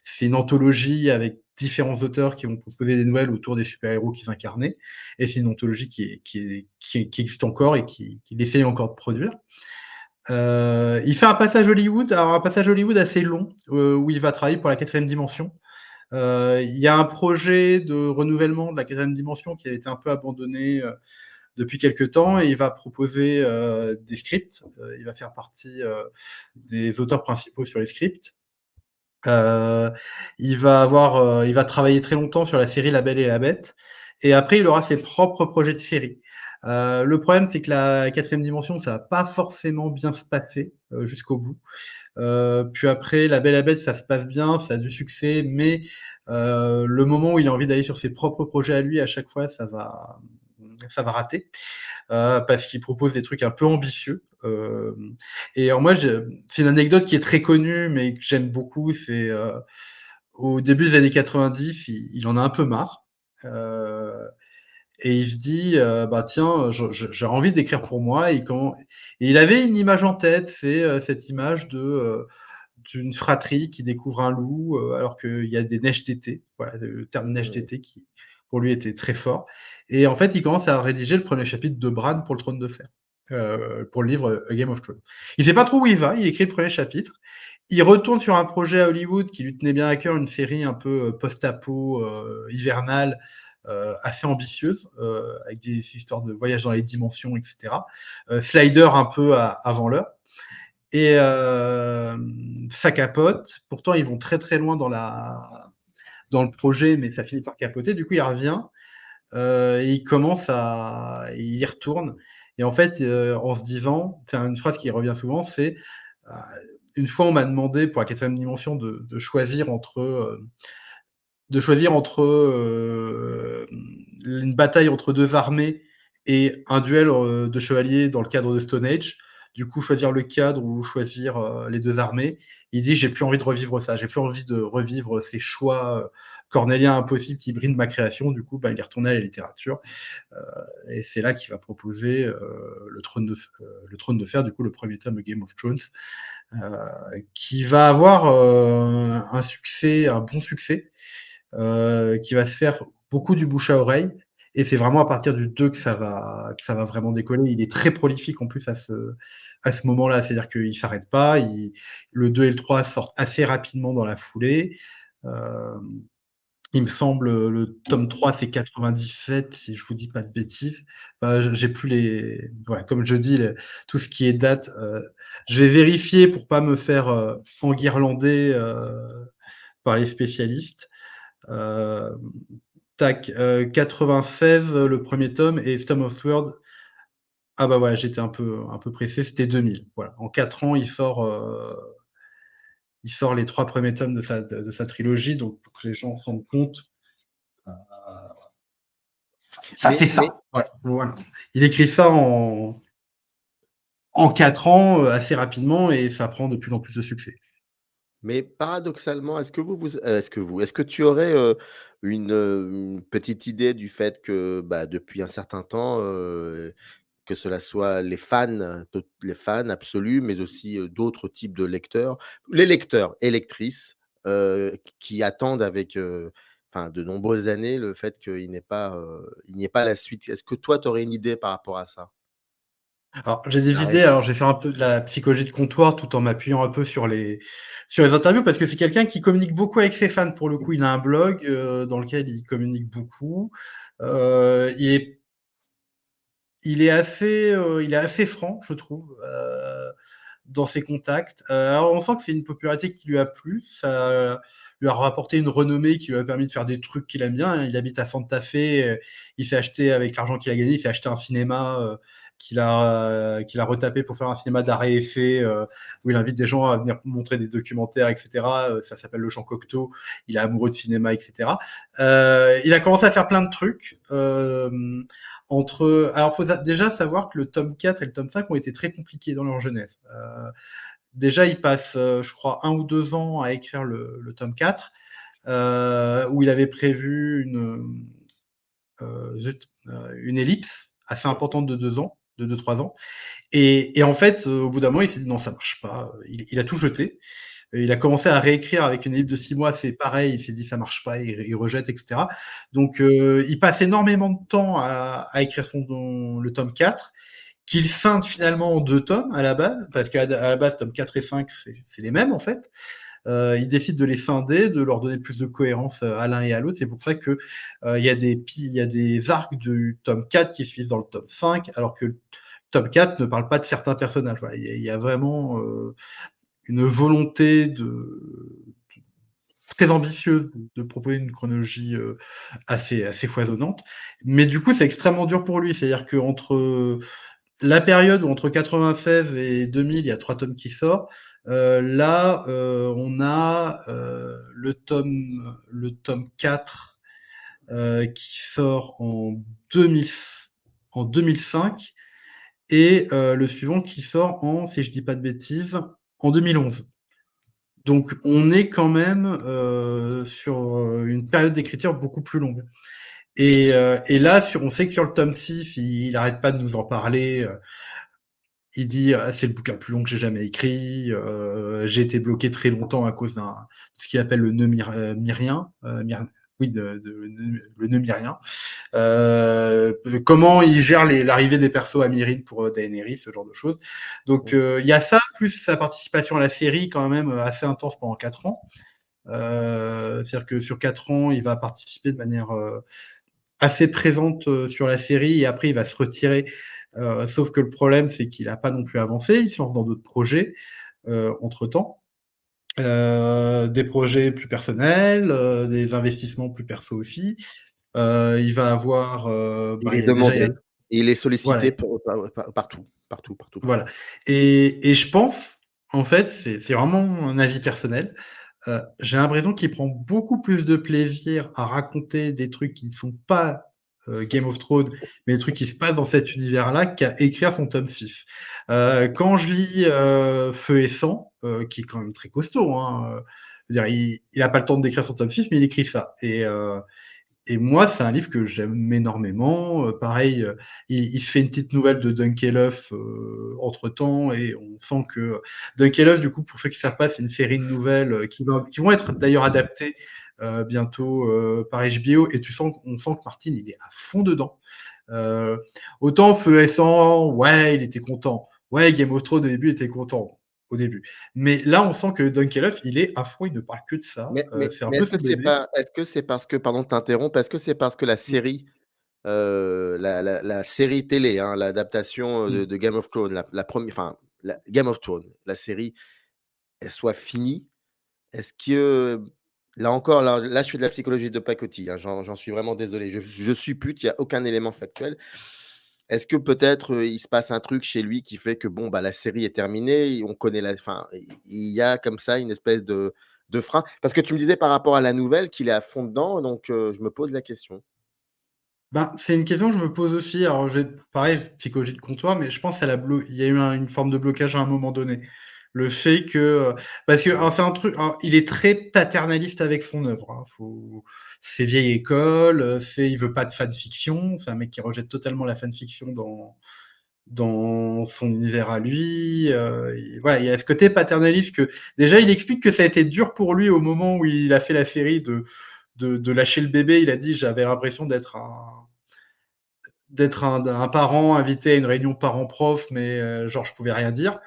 c'est une anthologie avec différents auteurs qui vont proposer des nouvelles autour des super-héros qu'ils incarnaient. Et c'est une anthologie qui existe encore et qu'il essaye encore de produire. Il fait un passage Hollywood, alors un passage Hollywood assez long, où il va travailler pour la 4e dimension. Il y a un projet de renouvellement de la 4e dimension qui a été un peu abandonné depuis quelques temps et il va proposer des scripts. Il va faire partie des auteurs principaux sur les scripts. Il va travailler très longtemps sur la série La Belle et la Bête et après il aura ses propres projets de série. Le problème c'est que la 4e dimension ça va pas forcément bien se passer jusqu'au bout. Puis après, La Belle et la Bête, ça se passe bien, ça a du succès, mais le moment où il a envie d'aller sur ses propres projets à lui, à chaque fois, ça va rater, parce qu'il propose des trucs un peu ambitieux. Et alors moi, c'est une anecdote qui est très connue, mais que j'aime beaucoup, c'est au début des années 90, il en a un peu marre. Et il se dit, tiens, j'ai envie d'écrire pour moi. Et il avait une image en tête, c'est cette image d'une fratrie qui découvre un loup alors qu'il y a des neiges d'été. Voilà, le terme neige d'été qui, pour lui, était très fort. Et en fait, il commence à rédiger le premier chapitre de Bran pour le Trône de Fer, pour le livre A Game of Thrones. Il sait pas trop où il va, il écrit le premier chapitre. Il retourne sur un projet à Hollywood qui lui tenait bien à cœur, une série un peu post-apo, hivernale, assez ambitieuse, avec des histoires de voyage dans les dimensions, etc. Slider un peu avant l'heure. Et ça capote. Pourtant, ils vont très très loin dans le projet, mais ça finit par capoter. Du coup, il revient et il y retourne. Et en fait, en se disant, une phrase qui revient souvent, c'est euh, une fois, on m'a demandé pour la 4e dimension de choisir entre une bataille entre 2 armées et un duel de chevaliers dans le cadre de Stone Age. Du coup, choisir le cadre ou choisir les 2 armées. Il dit, j'ai plus envie de revivre ça, j'ai plus envie de revivre ces choix cornéliens impossibles qui brident ma création. Du coup, il est retourné à la littérature. Et c'est là qu'il va proposer le Trône de Fer, du coup, le premier tome de Game of Thrones, qui va avoir un bon succès, qui va se faire beaucoup du bouche à oreille. Et c'est vraiment à partir du 2 que ça va vraiment décoller. Il est très prolifique en plus à ce moment-là, c'est-à-dire qu'il ne s'arrête pas. Le 2 et le 3 sortent assez rapidement dans la foulée. Euh, il me semble, le tome 3, c'est 97, si je vous dis pas de bêtises. J'ai plus les. Voilà, comme je dis, tout ce qui est date, je vais vérifier pour pas me faire enguirlander par les spécialistes. Euh, Tac, 96, le premier tome, et Storm of Sword. Ah bah voilà, j'étais un peu pressé, c'était 2000. Voilà. En 4 ans, il sort les 3 premiers tomes de sa trilogie, donc pour que les gens se rendent compte, ça fait ça. Voilà. Il écrit ça en 4 ans, assez rapidement, et ça prend de plus en plus de succès. Mais paradoxalement, est-ce que tu aurais, une petite idée du fait que, depuis un certain temps, que cela soit les fans absolus, mais aussi, d'autres types de lecteurs, les lecteurs et lectrices, qui attendent avec, de nombreuses années le fait il n'y ait pas la suite. Est-ce que toi, tu aurais une idée par rapport à ça? Alors, j'ai des idées, Arrête. alors je vais faire un peu de la psychologie de comptoir tout en m'appuyant un peu sur les interviews, parce que c'est quelqu'un qui communique beaucoup avec ses fans. Pour le coup, il a un blog dans lequel il communique beaucoup. Euh, il est, il est assez franc, je trouve. dans ses contacts. Alors on sent que c'est une popularité qui lui a plu, ça lui a rapporté une renommée qui lui a permis de faire des trucs qu'il aime bien. Il habite à Santa Fe, il s'est acheté, avec l'argent qu'il a gagné, il s'est acheté un cinéma qu'il a retapé pour faire un cinéma d'art et essai, où il invite des gens à venir montrer des documentaires, etc. Ça s'appelle Le Champ Cocteau, il est amoureux de cinéma, etc. Il a commencé à faire plein de trucs. Alors, faut déjà savoir que le tome 4 et le tome 5 ont été très compliqués dans leur jeunesse. Déjà, il passe, je crois, 1 ou 2 ans à écrire le tome 4, où il avait prévu une ellipse assez importante de 2 ans, de 2-3 ans. Et en fait, au bout d'un moment, il s'est dit non, ça marche pas. Il a tout jeté. Il a commencé à réécrire avec une ellipse de 6 mois, c'est pareil, il s'est dit ça marche pas, il rejette, etc. Donc, il passe énormément de temps à écrire le tome 4, qu'il scinde finalement en 2 tomes à la base, parce qu'à la base, tome 4 et 5, c'est les mêmes en fait. Il décide de les scinder, de leur donner plus de cohérence à l'un et à l'autre. C'est pour ça que il y a des arcs du tome 4 qui se finissent dans le tome 5, alors que le tome 4 ne parle pas de certains personnages. Voilà, il y a vraiment une volonté très ambitieuse de proposer une chronologie assez foisonnante. Mais du coup, c'est extrêmement dur pour lui. C'est-à-dire qu'entre la période où entre 96 et 2000, il y a 3 tomes qui sortent. Là, on a le tome 4 qui sort en 2005 et le suivant qui sort si je dis pas de bêtises, en 2011. Donc on est quand même sur une période d'écriture beaucoup plus longue. Et là, on sait que sur le tome 6, il arrête pas de nous en parler. Il dit c'est le bouquin le plus long que j'ai jamais écrit. J'ai été bloqué très longtemps à cause de ce qu'il appelle le nœud myrien. Oui, le nœud myrien. Comment il gère l'arrivée des persos à Myrine pour Daenerys, ce genre de choses. Donc il y a ça, plus sa participation à la série quand même assez intense pendant 4 ans. C'est-à-dire que sur 4 ans, il va participer de manière assez présente sur la série et après il va se retirer. Sauf que le problème, c'est qu'il n'a pas non plus avancé. Il se lance dans d'autres projets entre-temps. Des projets plus personnels, des investissements plus perso aussi. Il va avoir... Il est il y a déjà, demandé, il est voilà, sollicité partout. voilà. Et je pense, en fait, c'est vraiment un avis personnel. J'ai l'impression qu'il prend beaucoup plus de plaisir à raconter des trucs qui ne sont pas Game of Thrones, mais des trucs qui se passent dans cet univers-là, qu'à écrire son tome 6. Quand je lis Feu et Sang, qui est quand même très costaud, hein, je veux dire, il n'a pas le temps d'écrire son tome 6, mais il écrit ça. Et moi, c'est un livre que j'aime énormément. Pareil, il se fait une petite nouvelle de Dunkelhoff entre-temps, et on sent que Dunkelhoff, du coup, pour ceux qui ne savent pas, c'est une série de nouvelles qui vont être d'ailleurs adaptées bientôt par HBO, et on sent que Martin, il est à fond dedans. Autant Feu et Sang, ouais, il était content. Ouais, Game of Thrones, au début, il était content. Au début. Mais là, on sent que Dunkelhoff, il est à fond, il ne parle que de ça. C'est un peu son bébé. Est-ce que c'est parce que, pardon de t'interrompre, est-ce que c'est parce que la série, la série télé, hein, l'adaptation de Game of Thrones, la première, enfin, Game of Thrones, la série, elle soit finie? Est-ce que, là encore, là, je fais de la psychologie de pacotille, hein, j'en suis vraiment désolé. Je suppute, il y a aucun élément factuel. Est-ce que peut-être, il se passe un truc chez lui qui fait que bon, bah, la série est terminée, on connaît la fin, il y a comme ça une espèce de frein? Parce que tu me disais par rapport à la nouvelle qu'il est à fond dedans, donc je me pose la question. Ben, c'est une question que je me pose aussi. Alors, pareil, psychologie de comptoir, mais je pense il y a eu une forme de blocage à un moment donné. Le fait que, parce que alors, c'est un truc, alors, il est très paternaliste avec son œuvre. Hein. C'est vieille école, il veut pas de fanfiction. C'est un mec qui rejette totalement la fanfiction dans son univers à lui. Voilà, il y a ce côté paternaliste que déjà il explique que ça a été dur pour lui au moment où il a fait la série de lâcher le bébé. Il a dit j'avais l'impression d'être un parent invité à une réunion parents-prof, mais genre je pouvais rien dire.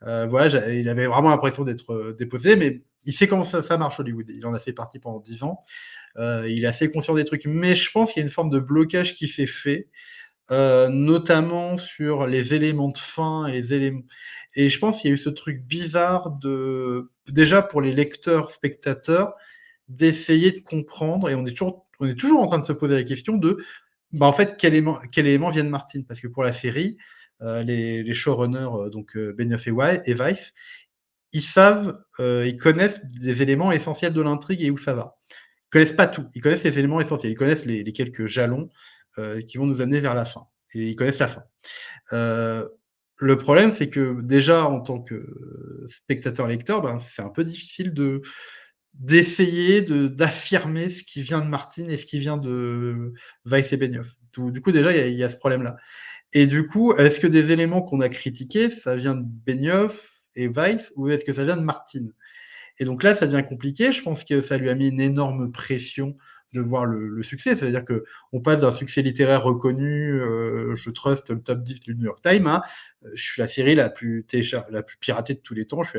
Voilà, il avait vraiment l'impression d'être déposé, mais il sait comment ça marche Hollywood. Il en a fait partie pendant 10 ans. Il est assez conscient des trucs, mais je pense qu'il y a une forme de blocage qui s'est fait notamment sur les éléments de fin et je pense qu'il y a eu ce truc bizarre déjà pour les lecteurs, spectateurs, d'essayer de comprendre et on est toujours en train de se poser la question de, en fait, quel élément vient de Martin? Parce que pour la série, les showrunners, donc Benioff et Weiss, ils connaissent des éléments essentiels de l'intrigue et où ça va. Ils connaissent pas tout, ils connaissent les éléments essentiels, ils connaissent les quelques jalons qui vont nous amener vers la fin. Et ils connaissent la fin. Euh, le problème, c'est que déjà, en tant que spectateur-lecteur, c'est un peu difficile d'essayer d'affirmer ce qui vient de Martin et ce qui vient de Weiss et Benioff. Du coup, déjà, il y a ce problème-là. Et du coup, est-ce que des éléments qu'on a critiqués, ça vient de Benioff et Weiss, ou est-ce que ça vient de Martin? Et donc là, ça devient compliqué. Je pense que ça lui a mis une énorme pression de voir le succès. C'est-à-dire qu'on passe d'un succès littéraire reconnu, je trust le top 10 du New York Times, à je suis la série la plus piratée de tous les temps, je suis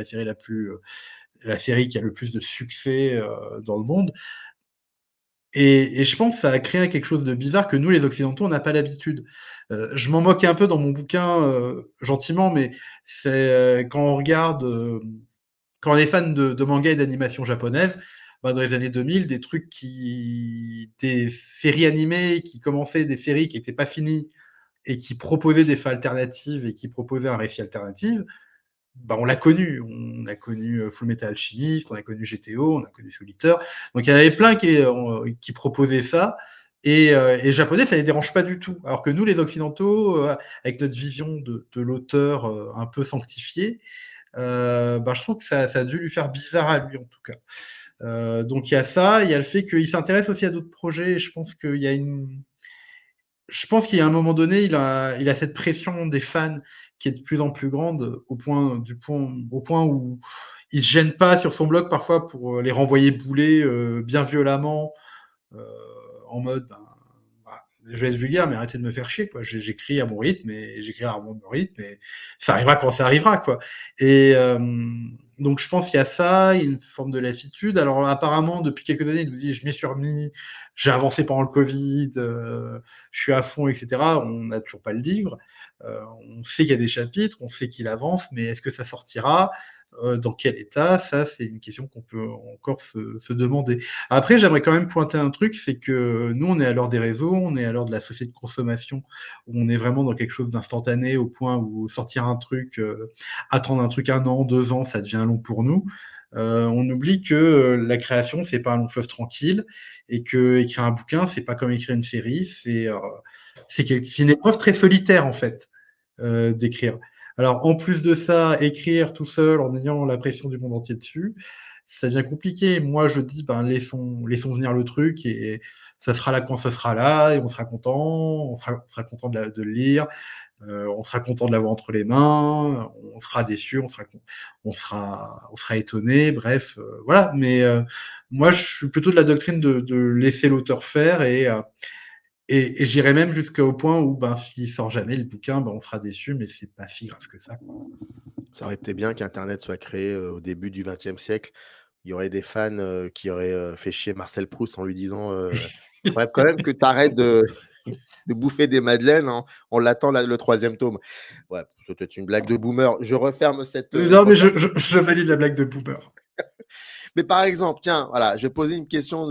la série qui a le plus de succès dans le monde. Et je pense que ça a créé quelque chose de bizarre que nous, les Occidentaux, on n'a pas l'habitude. Je m'en moque un peu dans mon bouquin, gentiment, mais c'est quand on regarde quand on est fan de manga et d'animation japonaise, dans les années 2000, des séries animées qui commençaient, des séries qui n'étaient pas finies et qui proposaient des fins alternatives et qui proposaient un récit alternatif, on l'a connu. On a connu Full Metal Alchemist, on a connu GTO, on a connu Soul Eater. Donc il y en avait plein qui proposaient ça. Et les Japonais, ça les dérange pas du tout. Alors que nous, les Occidentaux, avec notre vision de l'auteur un peu sanctifié, je trouve que ça a dû lui faire bizarre à lui, en tout cas. Donc il y a ça, il y a le fait qu'il s'intéresse aussi à d'autres projets. Et je pense qu'il y a un moment donné, il a cette pression des fans qui est de plus en plus grande au point où il se gêne pas sur son blog parfois pour les renvoyer bouler bien violemment euh, en mode je vais être vulgaire, mais arrêtez de me faire chier, quoi. J'écris à mon rythme et j'écris à mon rythme et ça arrivera quand ça arrivera, quoi. Et donc je pense qu'il y a ça, il y a une forme de lassitude. Alors apparemment, depuis quelques années, il nous dit je m'y suis remis, j'ai avancé pendant le Covid, je suis à fond, etc. On n'a toujours pas le livre. On sait qu'il y a des chapitres, on sait qu'il avance, mais est-ce que ça sortira? Dans quel état? Ça, c'est une question qu'on peut encore se demander. Après, j'aimerais quand même pointer un truc, c'est que nous, on est à l'heure des réseaux, on est à l'heure de la société de consommation, où on est vraiment dans quelque chose d'instantané, au point où sortir un truc, attendre un truc 1 an, 2 ans, ça devient long pour nous. On oublie que la création, c'est pas un long fleuve tranquille, et que écrire un bouquin, c'est pas comme écrire une série, c'est une épreuve très solitaire, en fait, d'écrire. Alors, en plus de ça, écrire tout seul en ayant la pression du monde entier dessus, ça devient compliqué. Moi, je dis, laissons venir le truc et ça sera là quand ça sera là et on sera content, on sera content de le lire, on sera content de l'avoir entre les mains, on sera déçu, on sera étonné, bref, voilà. Mais moi, je suis plutôt de la doctrine de laisser l'auteur faire et j'irai même jusqu'au point où, s'il sort jamais le bouquin, on sera déçu, mais c'est pas si grave que ça, quoi. Ça aurait été bien qu'internet soit créé, au début du XXe siècle. Il y aurait des fans, qui auraient, fait chier Marcel Proust en lui disant, «Faudrait quand même que tu arrêtes de de bouffer des madeleines, on l'attend là, le troisième tome». Ouais, c'était une blague de boomer. Je Non, mais referme je valide la blague de Boomer. mais par exemple, tiens, voilà, je vais poser une question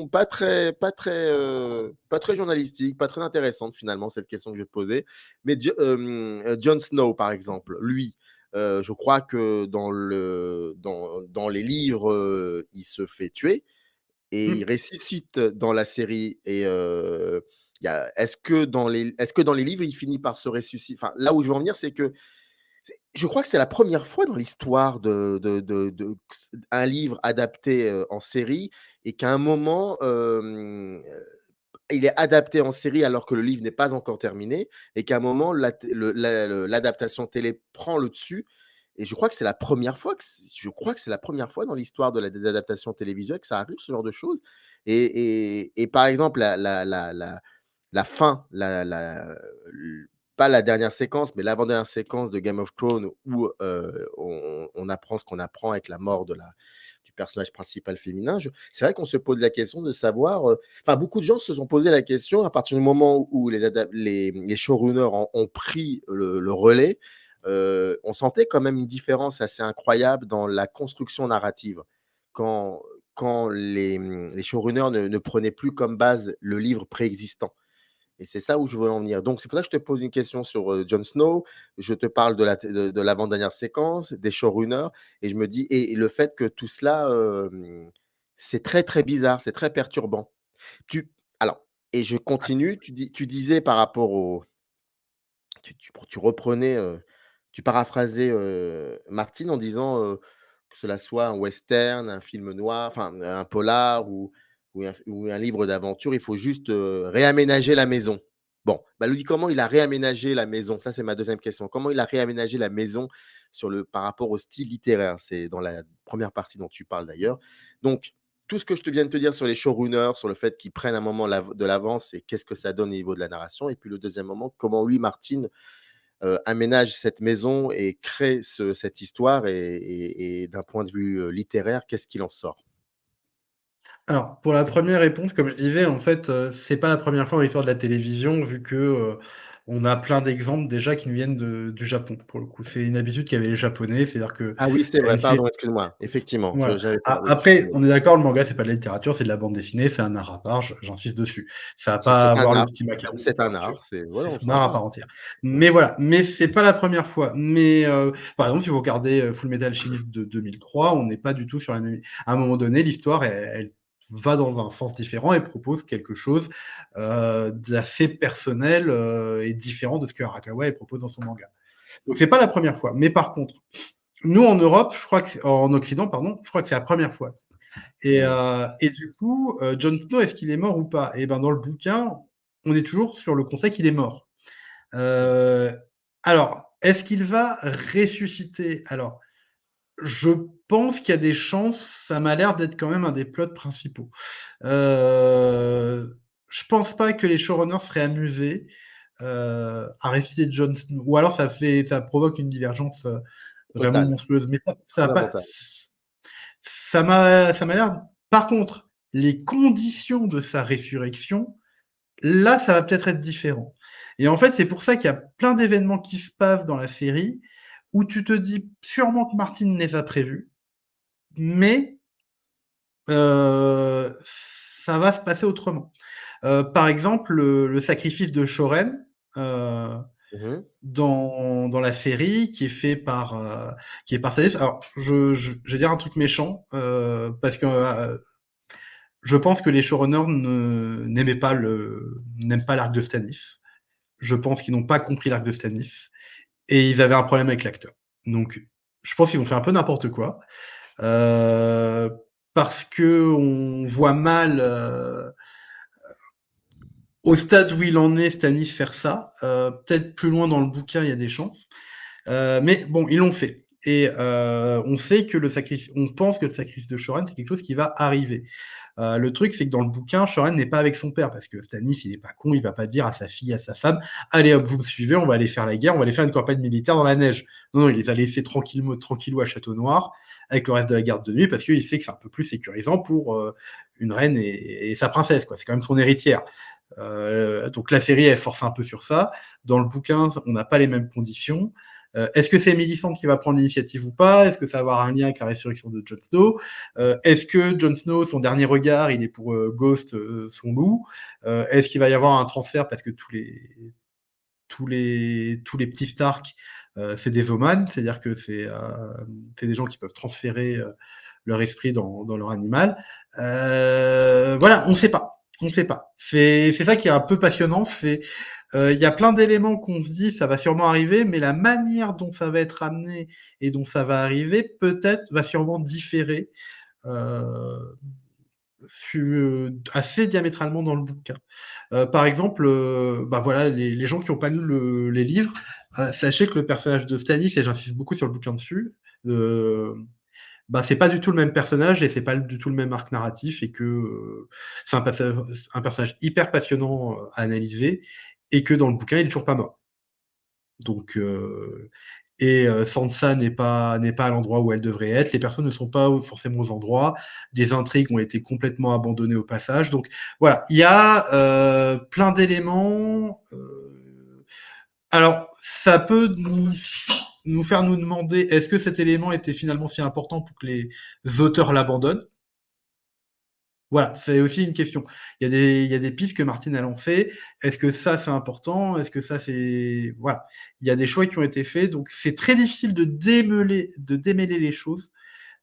pas très journalistique, pas très intéressante finalement, cette question que je vais te poser. Mais Jon Snow, par exemple, lui, je crois que dans les livres, il se fait tuer et il Mm. ressuscite dans la série. Et est-ce que dans les livres, il finit par se ressusciter? Enfin, là où je veux en venir, c'est que je crois que c'est la première fois dans l'histoire un livre adapté, en série et qu'à un moment, il est adapté en série alors que le livre n'est pas encore terminé et qu'à un moment l'adaptation télé prend le dessus et je crois que c'est la première fois dans l'histoire des adaptations télévisuelles que ça arrive, ce genre de choses. Et par exemple la fin, pas la dernière séquence, mais l'avant-dernière séquence de Game of Thrones où, on apprend ce qu'on apprend avec la mort du du personnage principal féminin, c'est vrai qu'on se pose la question de savoir, enfin, beaucoup de gens se sont posé la question à partir du moment où les showrunners ont pris le relais, on sentait quand même une différence assez incroyable dans la construction narrative. Quand les showrunners ne prenaient plus comme base le livre préexistant. Et c'est ça où je veux en venir. Donc c'est pour ça que je te pose une question sur, Jon Snow. Je te parle de l'avant-dernière séquence, des showrunners et je me dis et le fait que tout cela, c'est très, très bizarre, c'est très perturbant. Tu alors et je continue, tu disais par rapport au tu reprenais, tu paraphrasais, Martine en disant, que cela soit un western, un film noir, enfin un polar ou un livre d'aventure, il faut juste, réaménager la maison. Bon, bah, lui, comment il a réaménagé la maison? Ça, c'est ma deuxième question. Comment il a réaménagé la maison par rapport au style littéraire? C'est dans la première partie dont tu parles d'ailleurs. Donc tout ce que je te viens de te dire sur les showrunners, sur le fait qu'ils prennent un moment de l'avance et qu'est-ce que ça donne au niveau de la narration et puis le deuxième moment, comment lui, Martine, aménage cette maison et crée cette histoire et d'un point de vue, littéraire, qu'est-ce qu'il en sort? Alors, pour la première réponse, comme je disais, en fait, c'est pas la première fois dans l'histoire de la télévision, vu que, on a plein d'exemples déjà qui nous viennent du Japon, pour le coup. C'est une habitude qu'avaient les Japonais, c'est-à-dire que Ah oui, c'est tu as vrai, une sé pardon, excuse-moi. Effectivement, je voilà. j'avais A pas oui, après, excuse-moi. on est d'accord, le manga, c'est pas de la littérature, c'est de la bande dessinée, c'est un art à part, j'insiste dessus. Ça a pas C'est à un voir le art, petit macaron de c'est un littérature. art, c'est voilà, C'est on un art à s'entend. part entière. Mmh. Mais voilà, mais c'est pas la première fois. Mais, par exemple, si vous regardez, Fullmetal Alchemist de 2003, on n'est pas du tout sur la même à un moment donné, l'histoire, elle va dans un sens différent et propose quelque chose, d'assez personnel, et différent de ce que Arakawa, elle propose dans son manga. Donc c'est pas la première fois. Mais par contre, nous en Europe, je crois que en Occident, pardon, je crois que c'est la première fois. Mmh. Et du coup, Jon Snow, est-ce qu'il est mort ou pas? Et ben dans le bouquin, on est toujours sur le constat qu'il est mort. Mmh. Euh, alors, est-ce qu'il va ressusciter? Alors, je pense qu'il y a des chances. Ça m'a l'air d'être quand même un des plots principaux. Je pense pas que les showrunners seraient amusés à ressusciter Jon Snow. Ou alors ça provoque une divergence vraiment Total, monstrueuse. Mais ça va pas. fondamental. Ça m'a l'air. Par contre, les conditions de sa résurrection, là, ça va peut-être être différent. Et en fait, c'est pour ça qu'il y a plein d'événements qui se passent dans la série où tu te dis sûrement que Martin les a prévus, mais ça va se passer autrement. Par exemple, le sacrifice de Shoren, Mmh. dans la série qui est par Sadis. Alors, je vais dire un truc méchant, parce que je pense que les showrunners n'aiment pas l'arc de Stannis. Je pense qu'ils n'ont pas compris l'arc de Stannis et ils avaient un problème avec l'acteur. Donc, je pense qu'ils ont fait un peu n'importe quoi euh, parce que on voit mal au stade où il en est Stannis faire ça. Peut-être plus loin dans le bouquin, il y a des chances. Mais bon, ils l'ont fait. Et on sait que on pense que le sacrifice de Shoren, c'est quelque chose qui va arriver. Le truc, c'est que dans le bouquin, Shoren n'est pas avec son père, parce que Stannis, il est pas con, il va pas dire à sa fille, à sa femme, allez hop, vous me suivez, on va aller faire la guerre, on va aller faire une campagne militaire dans la neige. Non, non, il les a laissés tranquillou à Château Noir, avec le reste de la garde de nuit, parce qu'il sait que c'est un peu plus sécurisant pour une reine et sa princesse, quoi. C'est quand même son héritière. Donc la série, elle force un peu sur ça. Dans le bouquin, on n'a pas les mêmes conditions. Est-ce que c'est Millicent qui va prendre l'initiative ou pas? Est-ce que ça va avoir un lien avec la résurrection de Jon Snow? Est-ce que Jon Snow, son dernier regard, il est pour Ghost, son loup? Est-ce qu'il va y avoir un transfert parce que tous les petits Stark, c'est des Oman, c'est-à-dire que c'est des gens qui peuvent transférer leur esprit dans leur animal. Voilà, on ne sait pas. On ne sait pas. C'est ça qui est un peu passionnant. Il y a plein d'éléments qu'on se dit ça va sûrement arriver, mais la manière dont ça va être amené et dont ça va arriver peut-être va sûrement différer euh, assez diamétralement dans le bouquin. Par exemple, bah voilà, les gens qui n'ont pas lu les livres, sachez que le personnage de Stannis, et j'insiste beaucoup sur le bouquin dessus, bah c'est pas du tout le même personnage et c'est pas du tout le même arc narratif et que c'est un personnage hyper passionnant à analyser et que dans le bouquin il est toujours pas mort. Donc et Sansa n'est pas à l'endroit où elle devrait être. Les personnes ne sont pas forcément aux endroits. Des intrigues ont été complètement abandonnées au passage. Donc voilà, il y a plein d'éléments. Alors, ça peut nous faire nous demander est-ce que cet élément était finalement si important pour que les auteurs l'abandonnent. Voilà, c'est aussi une question. Il y a des pistes que Martine a lancées. Est-ce que ça, c'est important? Est-ce que ça, c'est... Voilà. Il y a des choix qui ont été faits. Donc, c'est très difficile de démêler les choses,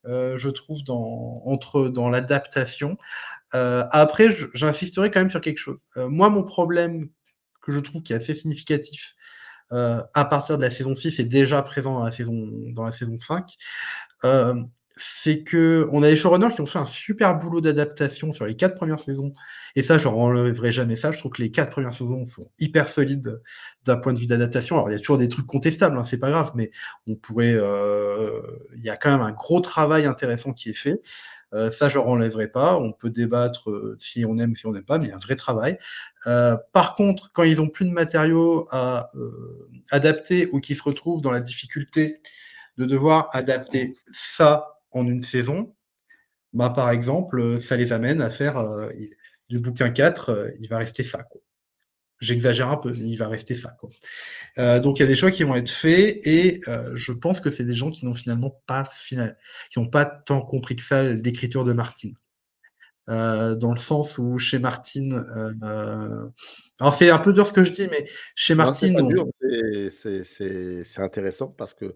je trouve, dans l'adaptation. Après, j'insisterai quand même sur quelque chose. Moi, mon problème que je trouve qui est assez significatif à partir de la saison 6 et déjà présent dans la saison 5, euh, c'est que on a les showrunners qui ont fait un super boulot d'adaptation sur les 4 premières saisons, et ça, je enlèverai jamais ça. Je trouve que les 4 premières saisons sont hyper solides d'un point de vue d'adaptation. Alors, il y a toujours des trucs contestables, hein, c'est pas grave, mais il y a quand même un gros travail intéressant qui est fait. Ça, je ne enlèverai pas. On peut débattre si on aime ou si on n'aime pas, mais il y a un vrai travail. Par contre, quand ils n'ont plus de matériaux à adapter ou qu'ils se retrouvent dans la difficulté de devoir adapter ça en une saison, bah, par exemple, ça les amène à faire du bouquin 4, il va rester ça, quoi. J'exagère un peu, mais il va rester ça, quoi. Donc il y a des choix qui vont être faits et je pense que c'est des gens qui n'ont finalement pas qui n'ont pas tant compris que ça l'écriture de Martine. Dans le sens où chez Martine, alors c'est un peu dur ce que je dis, mais chez Non, c'est Martine, pas dur, c'est intéressant parce que,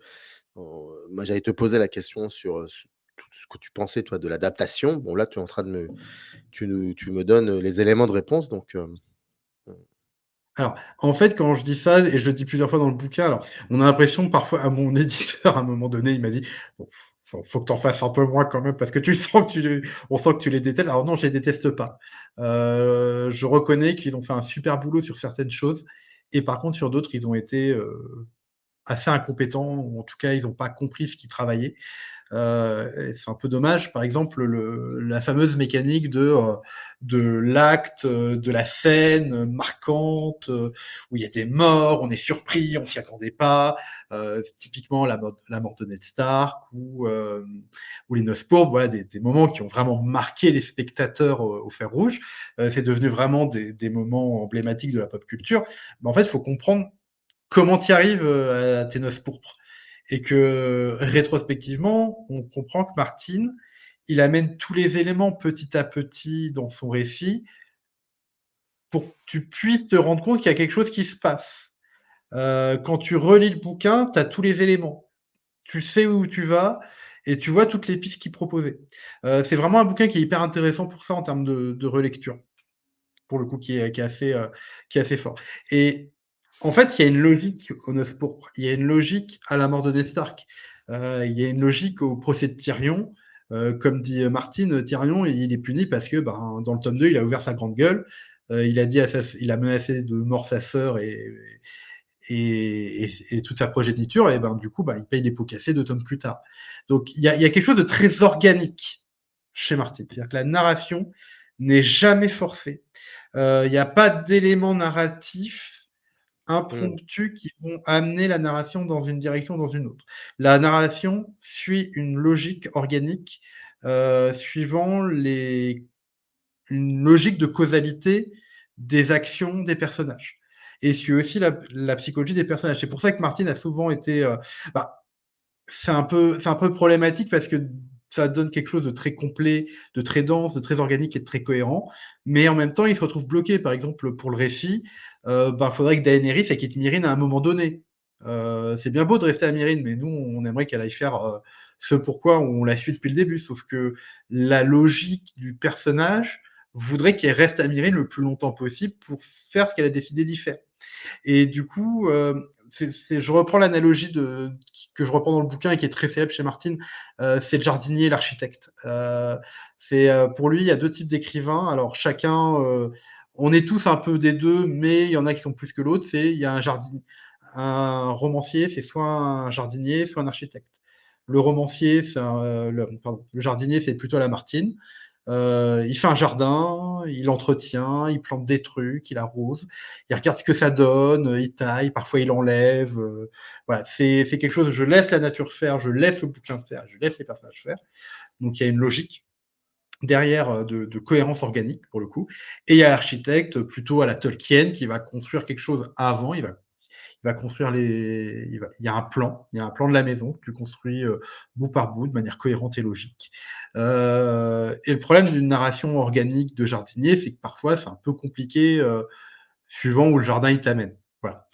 moi, j'allais te poser la question sur tout ce que tu pensais, toi, de l'adaptation. Bon, là, tu es en train de tu me donnes les éléments de réponse, donc mmh. alors en fait quand je dis ça et je le dis plusieurs fois dans le bouquin, alors on a l'impression parfois à mon éditeur à un moment donné, il m'a dit: «Bon, faut que tu en fasses un peu moins quand même parce que tu sens que on sent que tu les détestes». Alors non, je les déteste pas. Je reconnais qu'ils ont fait un super boulot sur certaines choses et par contre sur d'autres, ils ont été, assez incompétents ou en tout cas, ils n'ont pas compris ce qu'ils travaillaient. C'est un peu dommage. Par exemple, la fameuse mécanique de l'acte, de la scène marquante, où il y a des morts, on est surpris, on s'y attendait pas. Typiquement la mort de Ned Stark ou les Noces pourpres, voilà, des moments qui ont vraiment marqué les spectateurs au fer rouge. C'est devenu vraiment des moments emblématiques de la pop culture. Mais en fait, il faut comprendre comment tu y arrives à tes Noces pourpres. Et que rétrospectivement, on comprend que Martin, il amène tous les éléments petit à petit dans son récit pour que tu puisses te rendre compte qu'il y a quelque chose qui se passe. Quand tu relis le bouquin, tu as tous les éléments. Tu sais où tu vas et tu vois toutes les pistes qu'il proposait. C'est vraiment un bouquin qui est hyper intéressant pour ça en termes de relecture, pour le coup, qui est assez fort. Et en fait, il y a une logique au Noces pourpres. Il y a une logique à la mort de Ned Stark. Il y a une logique au procès de Tyrion. Comme dit Martine, Tyrion, il est puni parce que dans le tome 2, il a ouvert sa grande gueule. Il a menacé de mort sa sœur et toute sa progéniture. Et du coup, il paye les pots cassés 2 tomes plus tard. Donc, il y a quelque chose de très organique chez Martine. C'est-à-dire que la narration n'est jamais forcée. Il n'y a pas d'éléments narratifs Mmh. impromptus qui vont amener la narration dans une direction ou dans une autre. La narration suit une logique organique suivant une logique de causalité des actions des personnages. Et suit aussi la psychologie des personnages. C'est pour ça que Martine a souvent été... c'est un peu problématique parce que ça donne quelque chose de très complet, de très dense, de très organique et de très cohérent. Mais en même temps, il se retrouve bloqué. Par exemple, pour le récit, faudrait que Daenerys elle quitte Myrine à un moment donné. C'est bien beau de rester à Myrine, mais nous, on aimerait qu'elle aille faire ce pourquoi on la suit depuis le début. Sauf que la logique du personnage voudrait qu'elle reste à Myrine le plus longtemps possible pour faire ce qu'elle a décidé d'y faire. Et du coup, je reprends l'analogie que je reprends dans le bouquin et qui est très célèbre chez Martin, c'est le jardinier et l'architecte. Pour lui, il y a 2 types d'écrivains. Alors chacun, on est tous un peu des deux, mais il y en a qui sont plus que l'autre. Il y a un romancier, c'est soit un jardinier, soit un architecte. Le romancier, le jardinier, c'est plutôt la Martine. Il fait un jardin, il entretient, il plante des trucs, il arrose, il regarde ce que ça donne, il taille, parfois il enlève. Voilà, c'est quelque chose, je laisse la nature faire, je laisse le bouquin faire, je laisse les personnages faire. Donc il y a une logique derrière de cohérence organique pour le coup. Et il y a l'architecte plutôt à la Tolkien qui va construire quelque chose avant, il va construire il y a un plan de la maison que tu construis bout par bout de manière cohérente et logique. Et le problème d'une narration organique de jardinier, c'est que parfois c'est un peu compliqué suivant où le jardin il t'amène. Voilà.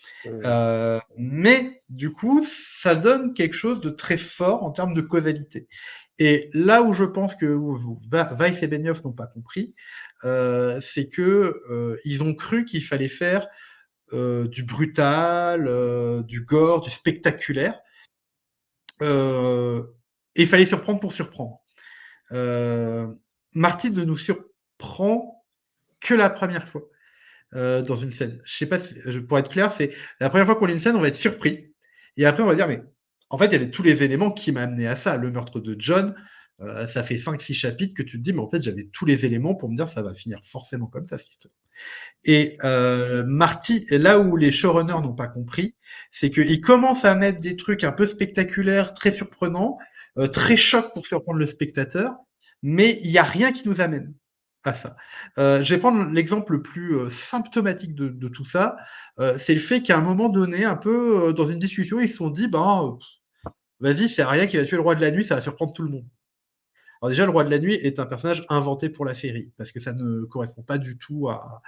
Mais du coup, ça donne quelque chose de très fort en termes de causalité. Et là où je pense que Weiss et Benioff n'ont pas compris, c'est que ils ont cru qu'il fallait faire du brutal, du gore, du spectaculaire, et il fallait surprendre pour surprendre. Martin ne nous surprend que la première fois dans une scène. Je sais pas, pour être clair, c'est la première fois qu'on lit une scène, on va être surpris, et après on va dire mais en fait il y avait tous les éléments qui m'ont amené à ça. Le meurtre de John, ça fait 5-6 chapitres que tu te dis mais en fait j'avais tous les éléments pour me dire ça va finir forcément comme ça cette histoire. Et Marty, là où les showrunners n'ont pas compris, c'est qu'ils commencent à mettre des trucs un peu spectaculaires, très surprenants, très chocs pour surprendre le spectateur, mais il n'y a rien qui nous amène à ça. Je vais prendre l'exemple le plus symptomatique de tout ça, c'est le fait qu'à un moment donné, un peu dans une discussion, ils se sont dit, ben, vas-y, c'est Arya qui va tuer le roi de la nuit, ça va surprendre tout le monde. Alors déjà, le roi de la nuit est un personnage inventé pour la série, parce que ça ne correspond pas du tout à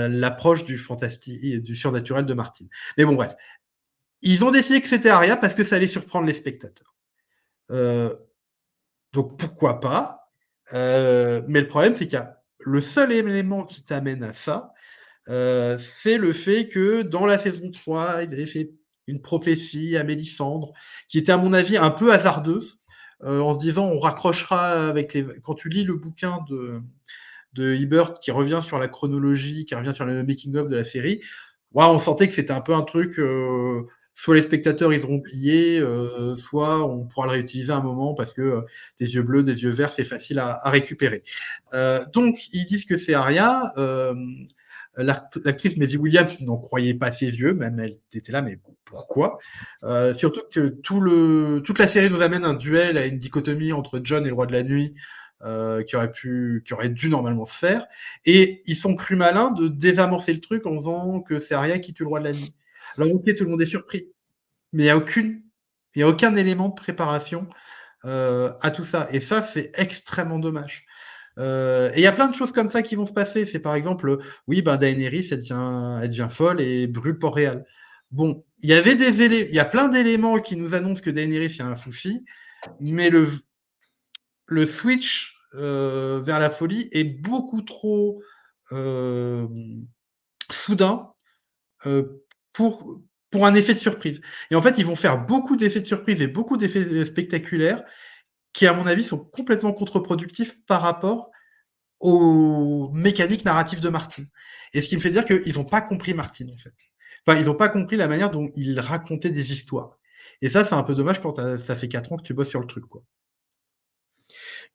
l'approche du fantastique et du surnaturel de Martin. Mais bon, bref. Ils ont décidé que c'était Arya parce que ça allait surprendre les spectateurs. Donc pourquoi pas. Mais le problème, c'est qu'il y a le seul élément qui t'amène à ça, c'est le fait que dans la saison 3, ils avaient fait une prophétie à Mélisandre, qui était à mon avis un peu hasardeuse, en se disant on raccrochera avec les... Quand tu lis le bouquin de Ebert qui revient sur la chronologie, qui revient sur le making-of de la série, ouais, on sentait que c'était un peu un truc, soit les spectateurs ils auront oublié, soit on pourra le réutiliser à un moment parce que des yeux bleus, des yeux verts, c'est facile à récupérer. Donc, ils disent que c'est Arya. L'actrice Maisie Williams n'en croyait pas ses yeux, même elle était là, mais pourquoi Surtout que toute la série nous amène un duel à une dichotomie entre Jon et le Roi de la Nuit, qui aurait dû normalement se faire. Et ils sont crus malins de désamorcer le truc en faisant que c'est Arya qui tue le Roi de la Nuit. Alors ok, tout le monde est surpris, mais il n'y a aucun élément de préparation à tout ça. Et ça, c'est extrêmement dommage. Et il y a plein de choses comme ça qui vont se passer. C'est par exemple, oui, ben Daenerys, elle devient folle et brûle Port-Réal. Bon, il y a plein d'éléments qui nous annoncent que Daenerys, il y a un souci, mais le switch vers la folie est beaucoup trop soudain pour, pour un effet de surprise. Et en fait, ils vont faire beaucoup d'effets de surprise et beaucoup d'effets spectaculaires qui, à mon avis, sont complètement contre-productifs par rapport aux mécaniques narratives de Martin. Et ce qui me fait dire qu'ils n'ont pas compris Martin, en fait. Enfin, ils n'ont pas compris la manière dont il racontait des histoires. Et ça, c'est un peu dommage quand ça fait 4 ans que tu bosses sur le truc, quoi.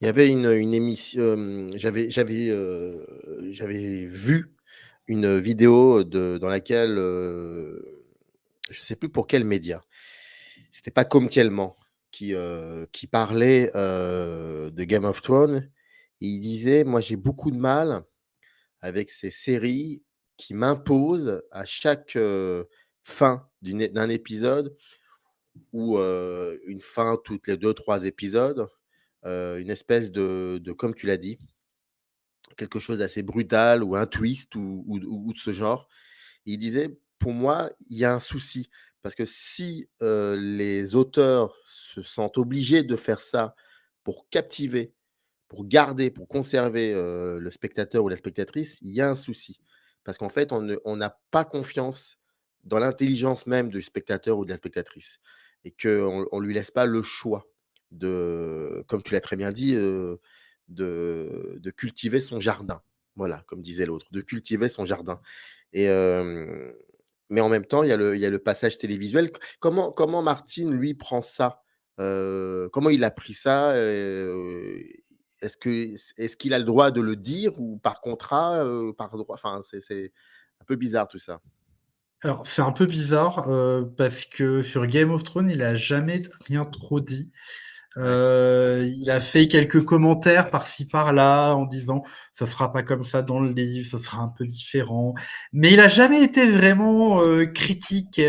Il y avait une émission, j'avais vu une vidéo dans laquelle, je ne sais plus pour quel média, c'était pas Comtiellement qui parlait de Game of Thrones. Et il disait: «Moi, j'ai beaucoup de mal avec ces séries qui m'imposent à chaque fin d'un épisode ou une fin toutes les 2-3 épisodes, une espèce de comme tu l'as dit, quelque chose d'assez brutal ou un twist ou de ce genre». Il disait: «Pour moi, il y a un souci parce que si, les auteurs se sentent obligés de faire ça pour captiver, pour garder, pour conserver, le spectateur ou la spectatrice, il y a un souci. Parce qu'en fait, on n'a pas confiance dans l'intelligence même du spectateur ou de la spectatrice et qu'on lui laisse pas le choix de, comme tu l'as très bien dit, de cultiver son jardin. Voilà, comme disait l'autre, de cultiver son jardin et mais en même temps, il y a le passage télévisuel. Comment Martin, lui, prend ça? Comment il a pris ça? est-ce qu'il a le droit de le dire ou par contrat, par droit? Enfin, c'est un peu bizarre tout ça. Alors, c'est un peu bizarre, parce que sur Game of Thrones, il a jamais rien trop dit. Ouais. Il a fait quelques commentaires par-ci par-là en disant: «Ça sera pas comme ça dans le livre, ça sera un peu différent». Mais il a jamais été vraiment, critique,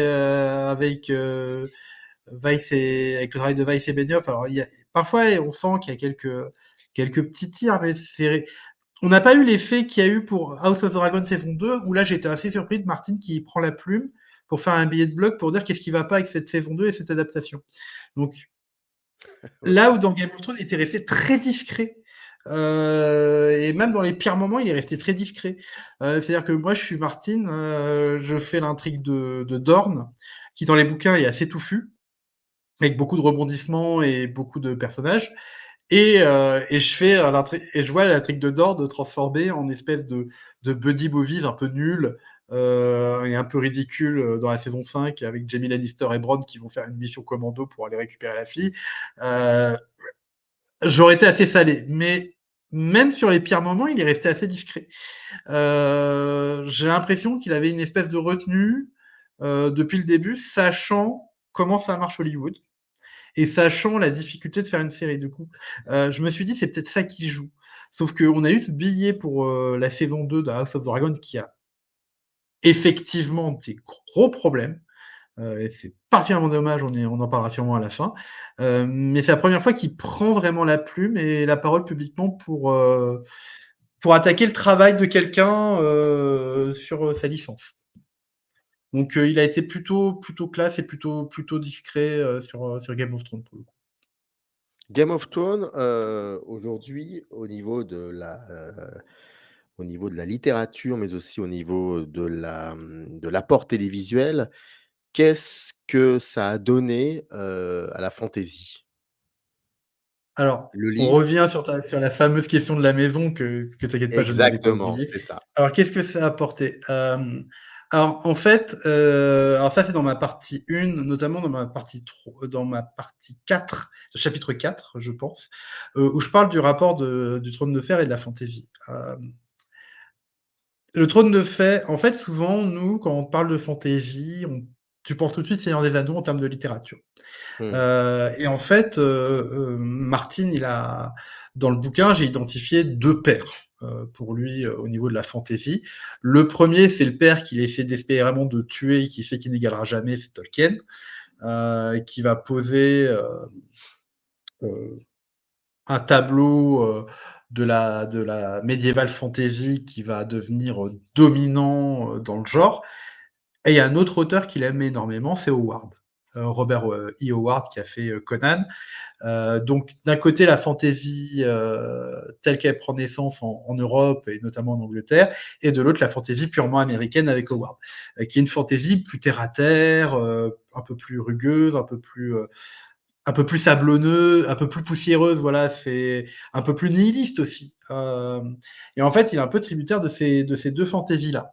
Weiss et avec le travail de Weiss et Benioff. Alors il y a parfois on sent qu'il y a quelques petits tirs, mais on n'a pas eu l'effet qu'il y a eu pour House of the Dragon saison 2, où là j'étais assez surpris de Martin qui prend la plume pour faire un billet de blog pour dire qu'est-ce qui va pas avec cette saison 2 et cette adaptation. Donc là où OK. dans Game of Thrones, il était resté très discret. Et même dans les pires moments, il est resté très discret. C'est-à-dire que moi, je suis Martin, je fais l'intrigue de Dorne, qui dans les bouquins est assez touffu, avec beaucoup de rebondissements et beaucoup de personnages. Et je vois l'intrigue de Dorne transformer en espèce de buddy movies un peu nul et un peu ridicule dans la saison 5 avec Jaime Lannister et Bronn qui vont faire une mission commando pour aller récupérer la fille. Euh, J'aurais été assez salé, mais même sur les pires moments, il est resté assez discret. J'ai l'impression qu'il avait une espèce de retenue depuis le début, sachant comment ça marche Hollywood et sachant la difficulté de faire une série. Du coup, je me suis dit, c'est peut-être ça qui joue. Sauf qu'on a eu ce billet pour la saison 2 de House of the Dragon qui a effectivement des gros problèmes. Et c'est particulièrement dommage, on en parlera sûrement à la fin. Mais c'est la première fois qu'il prend vraiment la plume et la parole publiquement pour attaquer le travail de quelqu'un sur sa licence. Donc il a été plutôt classe et plutôt discret sur Game of Thrones pour le coup. Game of Thrones, aujourd'hui, au niveau de la littérature, mais aussi au niveau de l'apport télévisuel, qu'est-ce que ça a donné, à la fantaisie? Alors, Le on livre? revient sur la fameuse question de la maison que t'inquiète pas, je ne l'avais pas Exactement, oublié. c'est ça. Alors, qu'est-ce que ça a apporté Alors, en fait, alors ça, c'est dans ma partie 1, notamment dans ma partie 4, chapitre 4, je pense, où je parle du rapport du trône de fer et de la fantaisie. Le trône de fer, en fait, souvent, nous, quand on parle de fantaisie, tu penses tout de suite Seigneur des Anneaux en termes de littérature. Mmh. Et en fait, Martin, dans le bouquin, j'ai identifié deux pères pour lui au niveau de la fantaisie. Le premier, c'est le père qu'il essaie désespérément de tuer et qui sait qu'il n'égalera jamais, c'est Tolkien, qui va poser euh, un tableau de la médiéval fantasy qui va devenir dominant dans le genre. Et il y a un autre auteur qu'il aime énormément, c'est Howard. Robert E. Howard qui a fait Conan. Donc d'un côté la fantaisie telle qu'elle prend naissance en Europe et notamment en Angleterre, et de l'autre la fantaisie purement américaine avec Howard, qui est une fantaisie plus terre à terre, un peu plus rugueuse, un peu plus sablonneux, un peu plus poussiéreuse, voilà, c'est un peu plus nihiliste aussi. Et en fait, il est un peu tributaire de ces deux fantaisies-là.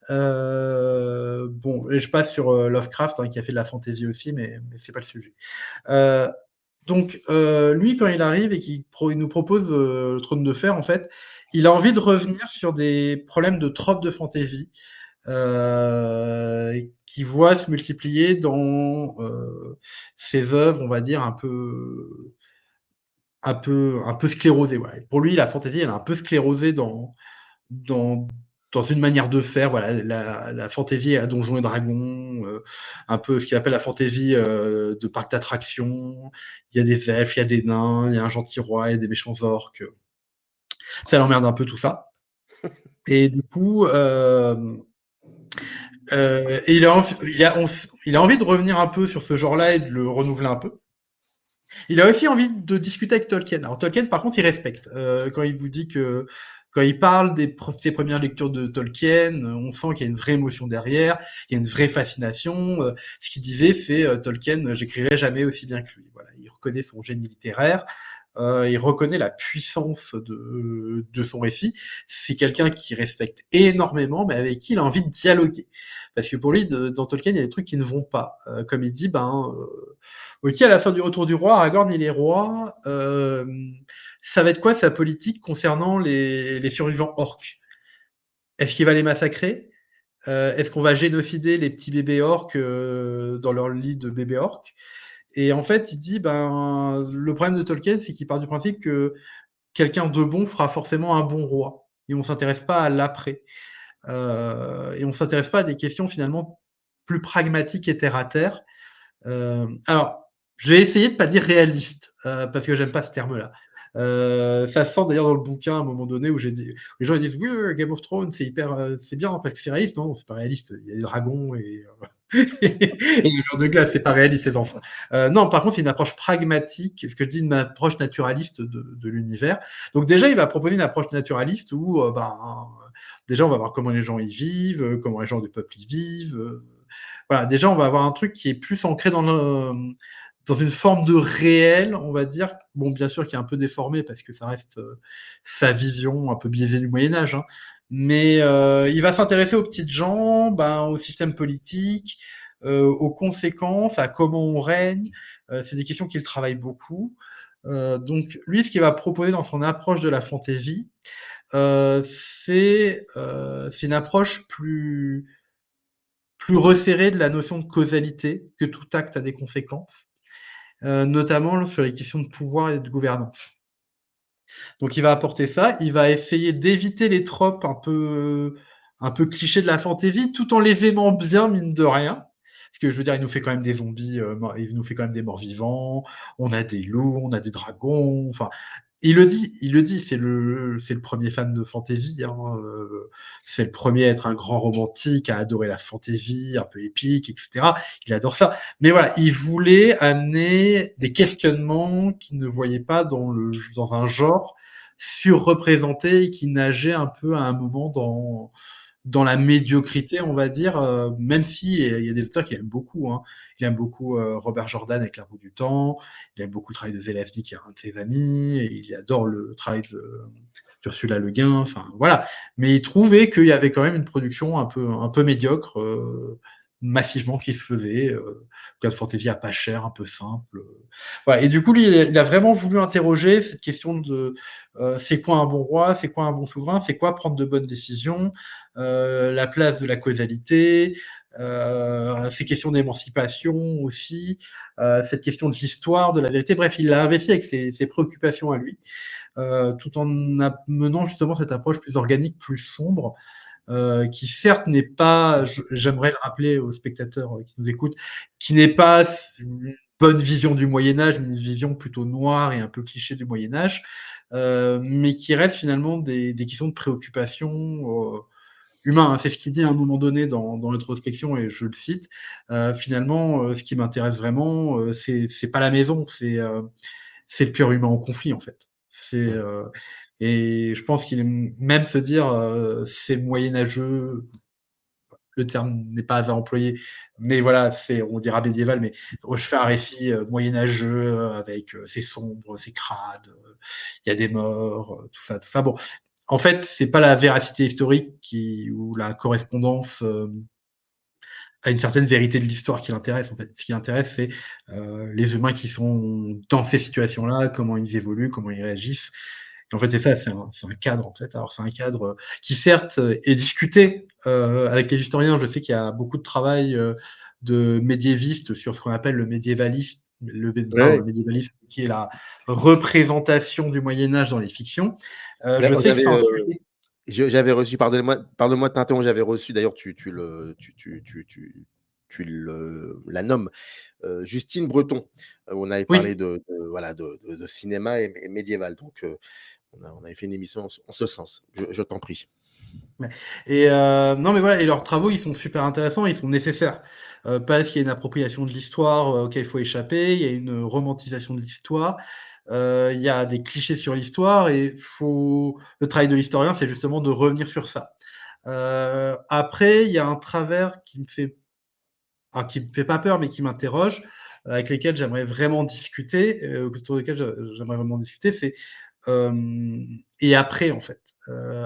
Bon, et je passe sur Lovecraft, qui a fait de la fantaisie aussi, mais c'est pas le sujet. Euh, donc, lui, quand il arrive et qu'il nous propose le trône de fer, en fait, il a envie de revenir sur des problèmes de tropes de fantasy qui voient se multiplier dans ses œuvres, on va dire, un peu sclérosées. Voilà. Pour lui, la fantasy, elle est un peu sclérosée dans, dans une manière de faire. Voilà, la fantasy à Donjons et Dragons, un peu ce qu'il appelle la fantasy de parc d'attractions. Il y a des elfes, il y a des nains, il y a un gentil roi, il y a des méchants orques. Ça l'emmerde un peu tout ça. Et du coup, et il a envie de revenir un peu sur ce genre-là et de le renouveler un peu. Il a aussi envie de discuter avec Tolkien. Alors Tolkien, par contre, il respecte. Quand il vous dit quand il parle ses premières lectures de Tolkien, on sent qu'il y a une vraie émotion derrière, il y a une vraie fascination. Ce qu'il disait, c'est Tolkien, j'écrirai jamais aussi bien que lui. Voilà, il reconnaît son génie littéraire. il reconnaît la puissance de son récit. C'est quelqu'un qui respecte énormément, mais avec qui il a envie de dialoguer. Parce que pour lui, dans Tolkien, il y a des trucs qui ne vont pas. Comme il dit, ok, à la fin du Retour du Roi, Aragorn, il est roi. Ça va être quoi sa politique concernant les survivants orques? Est-ce qu'il va les massacrer? Est-ce qu'on va génocider les petits bébés orques dans leur lit de bébés orques? Et en fait, il dit, le problème de Tolkien, c'est qu'il part du principe que quelqu'un de bon fera forcément un bon roi. Et on s'intéresse pas à l'après. Et on s'intéresse pas à des questions finalement plus pragmatiques et terre à terre. Alors, je vais essayer de pas dire réaliste, parce que j'aime pas ce terme-là. Ça se sent d'ailleurs dans le bouquin à un moment donné où les gens disent oui, Game of Thrones c'est hyper, c'est bien parce que c'est réaliste. Non, c'est pas réaliste. Il y a des dragons et et les murs de glace, c'est pas réaliste ces enfants. Non, par contre, c'est une approche pragmatique, ce que je dis, une approche naturaliste de l'univers. Donc déjà, il va proposer une approche naturaliste où, déjà, on va voir comment les gens y vivent, comment les gens du peuple y vivent. Voilà, déjà, on va avoir un truc qui est plus ancré dans une forme de réel, on va dire. Bon, bien sûr, qui est un peu déformé parce que ça reste sa vision un peu biaisée du Moyen-Âge. Hein. Mais il va s'intéresser aux petites gens, au système politique, aux conséquences, à comment on règne. C'est des questions qu'il travaille beaucoup. Donc, lui, ce qu'il va proposer dans son approche de la fantaisie, c'est une approche plus resserrée de la notion de causalité, que tout acte a des conséquences, notamment sur les questions de pouvoir et de gouvernance. Donc il va apporter ça, il va essayer d'éviter les tropes un peu clichés de la fantaisie, tout en les aimant bien, mine de rien. Parce que je veux dire, il nous fait quand même des zombies, il nous fait quand même des morts vivants, on a des loups, on a des dragons, enfin, il le dit, c'est le premier fan de fantasy, hein, c'est le premier à être un grand romantique, à adorer la fantasy, un peu épique, etc. Il adore ça. Mais voilà, il voulait amener des questionnements qu'il ne voyait pas dans un genre surreprésenté et qui nageait un peu à un moment dans la médiocrité, on va dire, même si il y a des auteurs qu'il aime beaucoup. Hein. Il aime beaucoup Robert Jordan avec La Roue du Temps, il aime beaucoup le travail de Zelazny, qui est un de ses amis, et il adore le travail d'Ursula Le Guin, enfin voilà. Mais il trouvait qu'il y avait quand même une production un peu médiocre, massivement qui se faisait, Code Fantasy à pas cher, un peu simple. Voilà. Et du coup, lui, il a vraiment voulu interroger cette question de c'est quoi un bon roi, c'est quoi un bon souverain, c'est quoi prendre de bonnes décisions, la place de la causalité, ces questions d'émancipation aussi, cette question de l'histoire, de la vérité. Bref, il l'a investi avec ses préoccupations à lui, tout en amenant justement cette approche plus organique, plus sombre, qui certes n'est pas, j'aimerais le rappeler aux spectateurs qui nous écoutent, qui n'est pas une bonne vision du Moyen-Âge, mais une vision plutôt noire et un peu cliché du Moyen-Âge, mais qui reste finalement des questions de préoccupation humain. Hein. C'est ce qu'il dit à un moment donné dans l'introspection, et je le cite. Finalement, ce qui m'intéresse vraiment, c'est pas la maison, c'est le cœur humain en conflit, en fait. Et je pense qu'il aime même se dire c'est moyenâgeux, le terme n'est pas à employer, mais voilà, on dira médiéval, mais je fais un récit moyenâgeux avec c'est sombre, c'est crade, il y a des morts, tout ça, tout ça. Bon, en fait, c'est pas la véracité historique ou la correspondance à une certaine vérité de l'histoire qui l'intéresse. En fait, ce qui l'intéresse, c'est les humains qui sont dans ces situations-là, comment ils évoluent, comment ils réagissent. Et en fait, c'est ça, c'est un cadre, en fait. Alors, c'est un cadre qui, certes, est discuté avec les historiens. Je sais qu'il y a beaucoup de travail de médiévistes sur ce qu'on appelle le médiévalisme, Ouais. le médiévalisme qui est la représentation du Moyen-Âge dans les fictions. Je On sais que avait, c'est un sujet. j'avais reçu, pardonne-moi de t'interrompre, j'avais reçu, d'ailleurs, tu la nommes, Justine Breton. On avait parlé Oui, voilà, de cinéma et médiéval. Donc, on avait fait une émission en ce sens. Je t'en prie. ouais. Et non, mais voilà, et leurs travaux, ils sont super intéressants, ils sont nécessaires. Parce qu'il y a une appropriation de l'histoire auquel il faut échapper, il y a une romantisation de l'histoire, il y a des clichés sur l'histoire, et le travail de l'historien, c'est justement de revenir sur ça. Après, il y a un travers qui me fait pas peur, mais qui m'interroge. avec lesquels j'aimerais vraiment discuter, autour desquels j'aimerais vraiment discuter, c'est et après, en fait.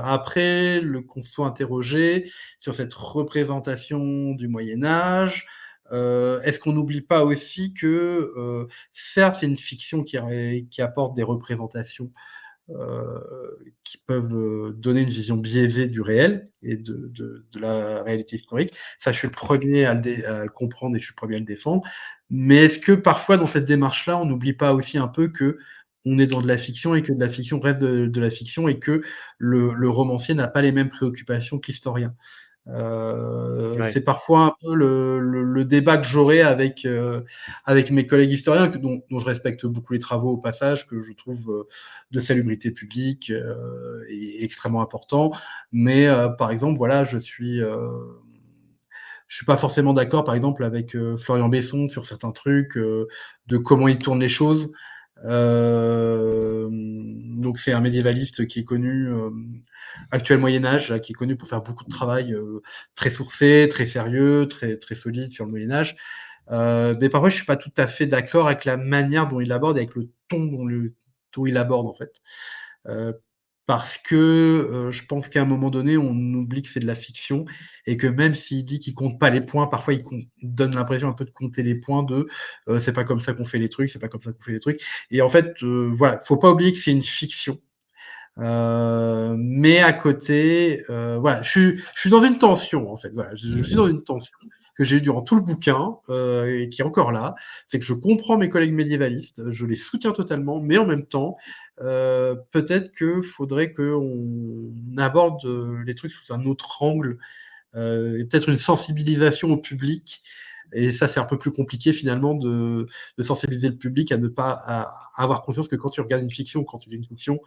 Après qu'on se soit interrogé sur cette représentation du Moyen Âge, est-ce qu'on n'oublie pas aussi que, certes, c'est une fiction qui apporte des représentations qui peuvent donner une vision biaisée du réel et de la réalité historique. Ça, je suis le premier à le comprendre et je suis le premier à le défendre. Mais est-ce que parfois, dans cette démarche-là, on n'oublie pas aussi un peu que on est dans de la fiction et que de la fiction reste de la fiction et que le romancier n'a pas les mêmes préoccupations que l'historien. Ouais. C'est parfois un peu le débat que j'aurais avec mes collègues historiens, dont je respecte beaucoup les travaux au passage, que je trouve de salubrité publique et extrêmement important. Mais par exemple, voilà, je suis pas forcément d'accord, par exemple, avec Florian Besson sur certains trucs, de comment il tourne les choses. Donc c'est un médiévaliste qui est connu, actuel Moyen Âge, là, qui est connu pour faire beaucoup de travail très sourcé, très sérieux, très, très solide sur le Moyen Âge. Mais parfois, je suis pas tout à fait d'accord avec la manière dont il aborde, avec le ton dont il aborde, en fait. Euh, Parce que je pense qu'à un moment donné, on oublie que c'est de la fiction et que même s'il dit qu'il compte pas les points, parfois il donne l'impression un peu de compter les points de c'est pas comme ça qu'on fait les trucs, c'est pas comme ça qu'on fait les trucs. Et en fait, voilà, faut pas oublier que c'est une fiction. Mais à côté, voilà, je suis dans une tension en fait. Voilà, je suis dans une tension que j'ai eu durant tout le bouquin et qui est encore là. C'est que je comprends mes collègues médiévalistes, je les soutiens totalement, mais en même temps, peut-être que faudrait qu'on aborde les trucs sous un autre angle et peut-être une sensibilisation au public. Et ça, c'est un peu plus compliqué finalement de sensibiliser le public à ne pas à avoir conscience que quand tu regardes une fiction, quand tu lis une fiction,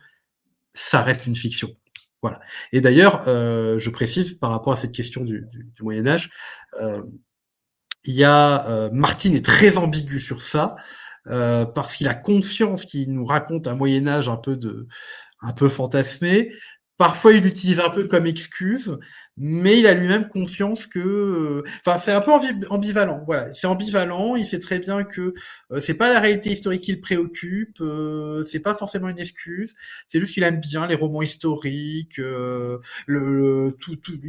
ça reste une fiction. Voilà. Et d'ailleurs, je précise par rapport à cette question du Moyen Âge, euh, il y a Martine est très ambigu sur ça parce qu'il a conscience qu'il nous raconte un Moyen Âge un peu fantasmé. Parfois, il l'utilise un peu comme excuse, mais il a lui-même conscience que, enfin, c'est un peu ambivalent. Voilà, c'est ambivalent. Il sait très bien que c'est pas la réalité historique qui le préoccupe, c'est pas forcément une excuse. C'est juste qu'il aime bien les romans historiques. Il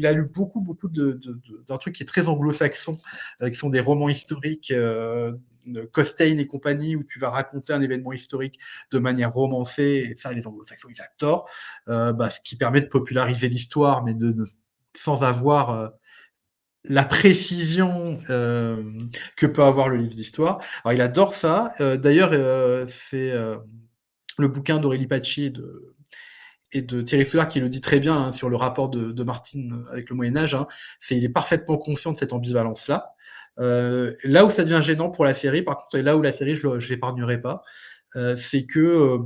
a lu beaucoup d'un truc qui est très anglo-saxon, qui sont des romans historiques. Costain et compagnie, où tu vas raconter un événement historique de manière romancée, et ça, les anglo-saxons, ils adorent, ce qui permet de populariser l'histoire, mais sans avoir la précision que peut avoir le livre d'histoire. Alors, il adore ça. D'ailleurs, c'est le bouquin d'Aurélie Pachi et de Thierry Soulard qui le dit très bien sur le rapport de Martine avec le Moyen-Âge. Il est parfaitement conscient de cette ambivalence-là. Là où ça devient gênant pour la série, par contre, et là où la série, je ne l'épargnerai pas, c'est que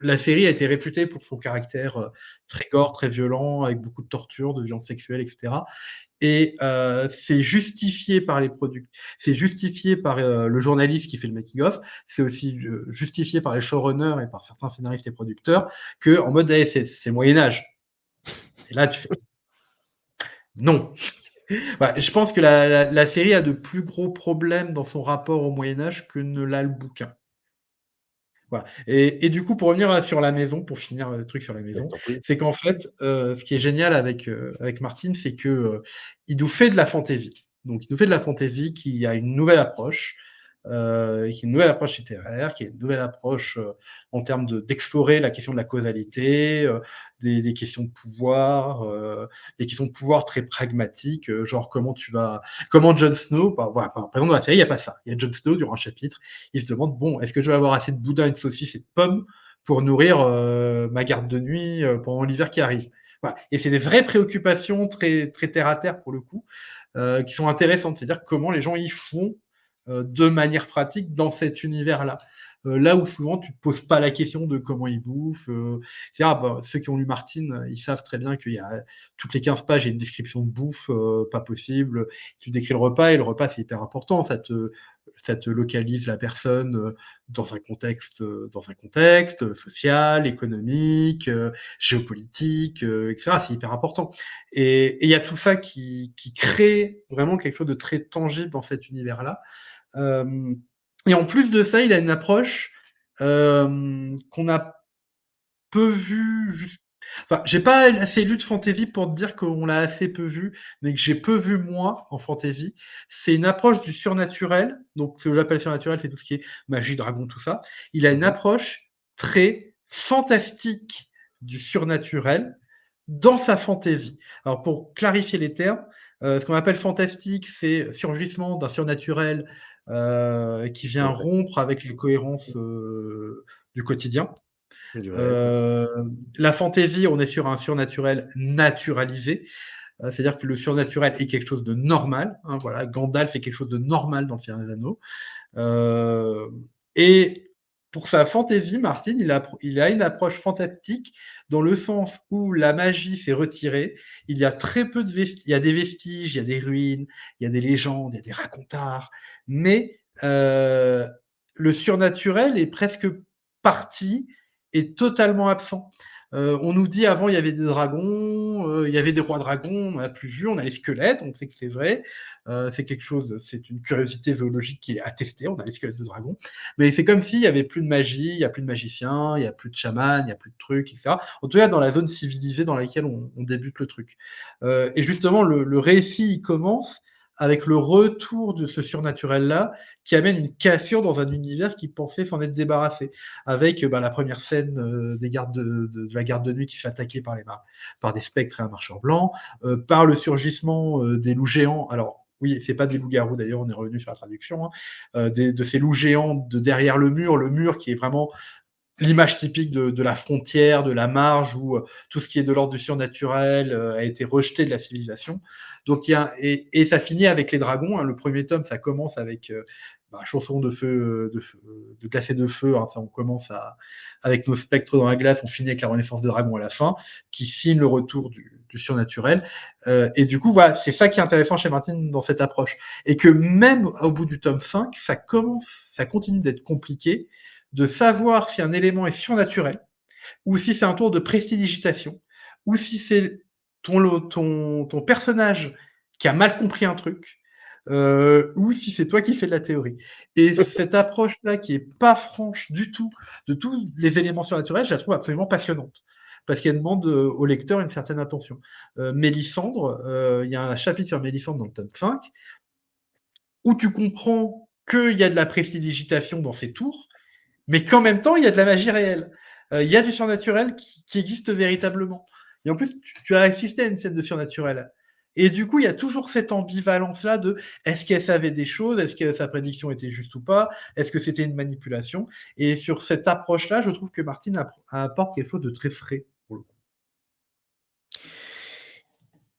la série a été réputée pour son caractère très gore, très violent, avec beaucoup de torture, de violence sexuelle, etc. Et c'est justifié par les producteurs, c'est justifié par le journaliste qui fait le making-of, c'est aussi justifié par les showrunners et par certains scénaristes et producteurs, que en mode c'est Moyen-Âge. Et là, tu fais non. Je pense que la série a de plus gros problèmes dans son rapport au Moyen-Âge que ne l'a le bouquin. Voilà. Et du coup, pour revenir sur la maison, pour finir le truc sur la maison, c'est qu'en fait, ce qui est génial avec Martine, c'est que il nous fait de la fantaisie. Donc, il nous fait de la fantaisie qui a une nouvelle approche, qui est une nouvelle approche littéraire, qui est une nouvelle approche en termes d'explorer la question de la causalité, des questions de pouvoir, des questions de pouvoir très pragmatiques, genre comment Jon Snow, par exemple dans la série, il n'y a pas ça. Il y a Jon Snow durant un chapitre, il se demande, bon, est-ce que je vais avoir assez de boudin et de saucisses et de pommes pour nourrir ma garde de nuit pendant l'hiver qui arrive. Voilà. Et c'est des vraies préoccupations très, très terre à terre pour le coup, qui sont intéressantes. C'est-à-dire comment les gens y font de manière pratique dans cet univers-là. Là où souvent tu ne te poses pas la question de comment ils bouffent. Ceux qui ont lu Martine, ils savent très bien qu'il y a toutes les 15 pages, il y a une description de bouffe, pas possible. Tu décris le repas et le repas c'est hyper important. Ça te localise la personne dans un contexte social, économique, géopolitique, etc. C'est hyper important. Et il y a tout ça qui crée vraiment quelque chose de très tangible dans cet univers-là. Et en plus de ça, il a une approche qu'on a peu vue. Enfin, j'ai pas assez lu de fantasy pour te dire qu'on l'a assez peu vu, mais que j'ai peu vu moi en fantasy. C'est une approche du surnaturel. Donc, ce que j'appelle surnaturel, c'est tout ce qui est magie, dragon, tout ça. Il a une Mhm. approche très fantastique du surnaturel dans sa fantasy. Alors, pour clarifier les termes, ce qu'on appelle fantastique, c'est surgissement d'un surnaturel qui vient Ouais, rompre avec les cohérences du quotidien. du réel, ouais. Euh, la fantaisie, on est sur un surnaturel naturalisé, c'est-à-dire que le surnaturel est quelque chose de normal. Hein, voilà, Gandalf est quelque chose de normal dans le Seigneur des Anneaux. Euh, et pour sa fantaisie, Martin, il a une approche fantastique dans le sens où la magie s'est retirée. Il y a très peu de vestiges, il y a des vestiges, il y a des ruines, il y a des légendes, il y a des racontars, mais le surnaturel est presque parti et totalement absent. On nous dit avant il y avait des dragons, il y avait des rois dragons, on n'a plus vu, on a les squelettes, on sait que c'est vrai. C'est quelque chose, c'est une curiosité zoologique qui est attestée, on a les squelettes de dragons. Mais c'est comme s'il n'y avait plus de magie, il n'y a plus de magiciens, il n'y a plus de chamans, il n'y a plus de trucs, etc. En tout cas, dans la zone civilisée dans laquelle on débute le truc. Et justement, le récit, il commence avec le retour de ce surnaturel-là, qui amène une cassure dans un univers qui pensait s'en être débarrassé, avec la première scène des gardes de la garde de nuit qui se fait attaquer par des spectres et un marcheur blanc, par le surgissement des loups géants. Alors, oui, c'est pas des loups-garous d'ailleurs, on est revenu sur la traduction, hein, de ces loups géants de derrière le mur qui est vraiment l'image typique de la frontière, de la marge, où tout ce qui est de l'ordre du surnaturel a été rejeté de la civilisation. Donc, et ça finit avec les dragons. Hein, le premier tome, ça commence avec chanson de feu, de glace et de feu. Hein, ça, on commence avec nos spectres dans la glace, on finit avec la renaissance des dragons à la fin, qui signe le retour du surnaturel. Et du coup, voilà, c'est ça qui est intéressant chez Martin dans cette approche. Et que même au bout du tome 5, ça continue d'être compliqué de savoir si un élément est surnaturel, ou si c'est un tour de prestidigitation, ou si c'est ton personnage qui a mal compris un truc, ou si c'est toi qui fais de la théorie. Et cette approche-là, qui est pas franche du tout de tous les éléments surnaturels, je la trouve absolument passionnante. Parce qu'elle demande au lecteur une certaine attention. Mélissandre, il y a un chapitre sur Mélissandre dans le tome 5, où tu comprends qu'il y a de la prestidigitation dans ces tours, mais qu'en même temps, il y a de la magie réelle. Il y a du surnaturel qui existe véritablement. Et en plus, tu as assisté à une scène de surnaturel. Et du coup, il y a toujours cette ambivalence-là de est-ce qu'elle savait des choses, est-ce que sa prédiction était juste ou pas, est-ce que c'était une manipulation. Et sur cette approche-là, je trouve que Martin apporte quelque chose de très frais. Pour le coup.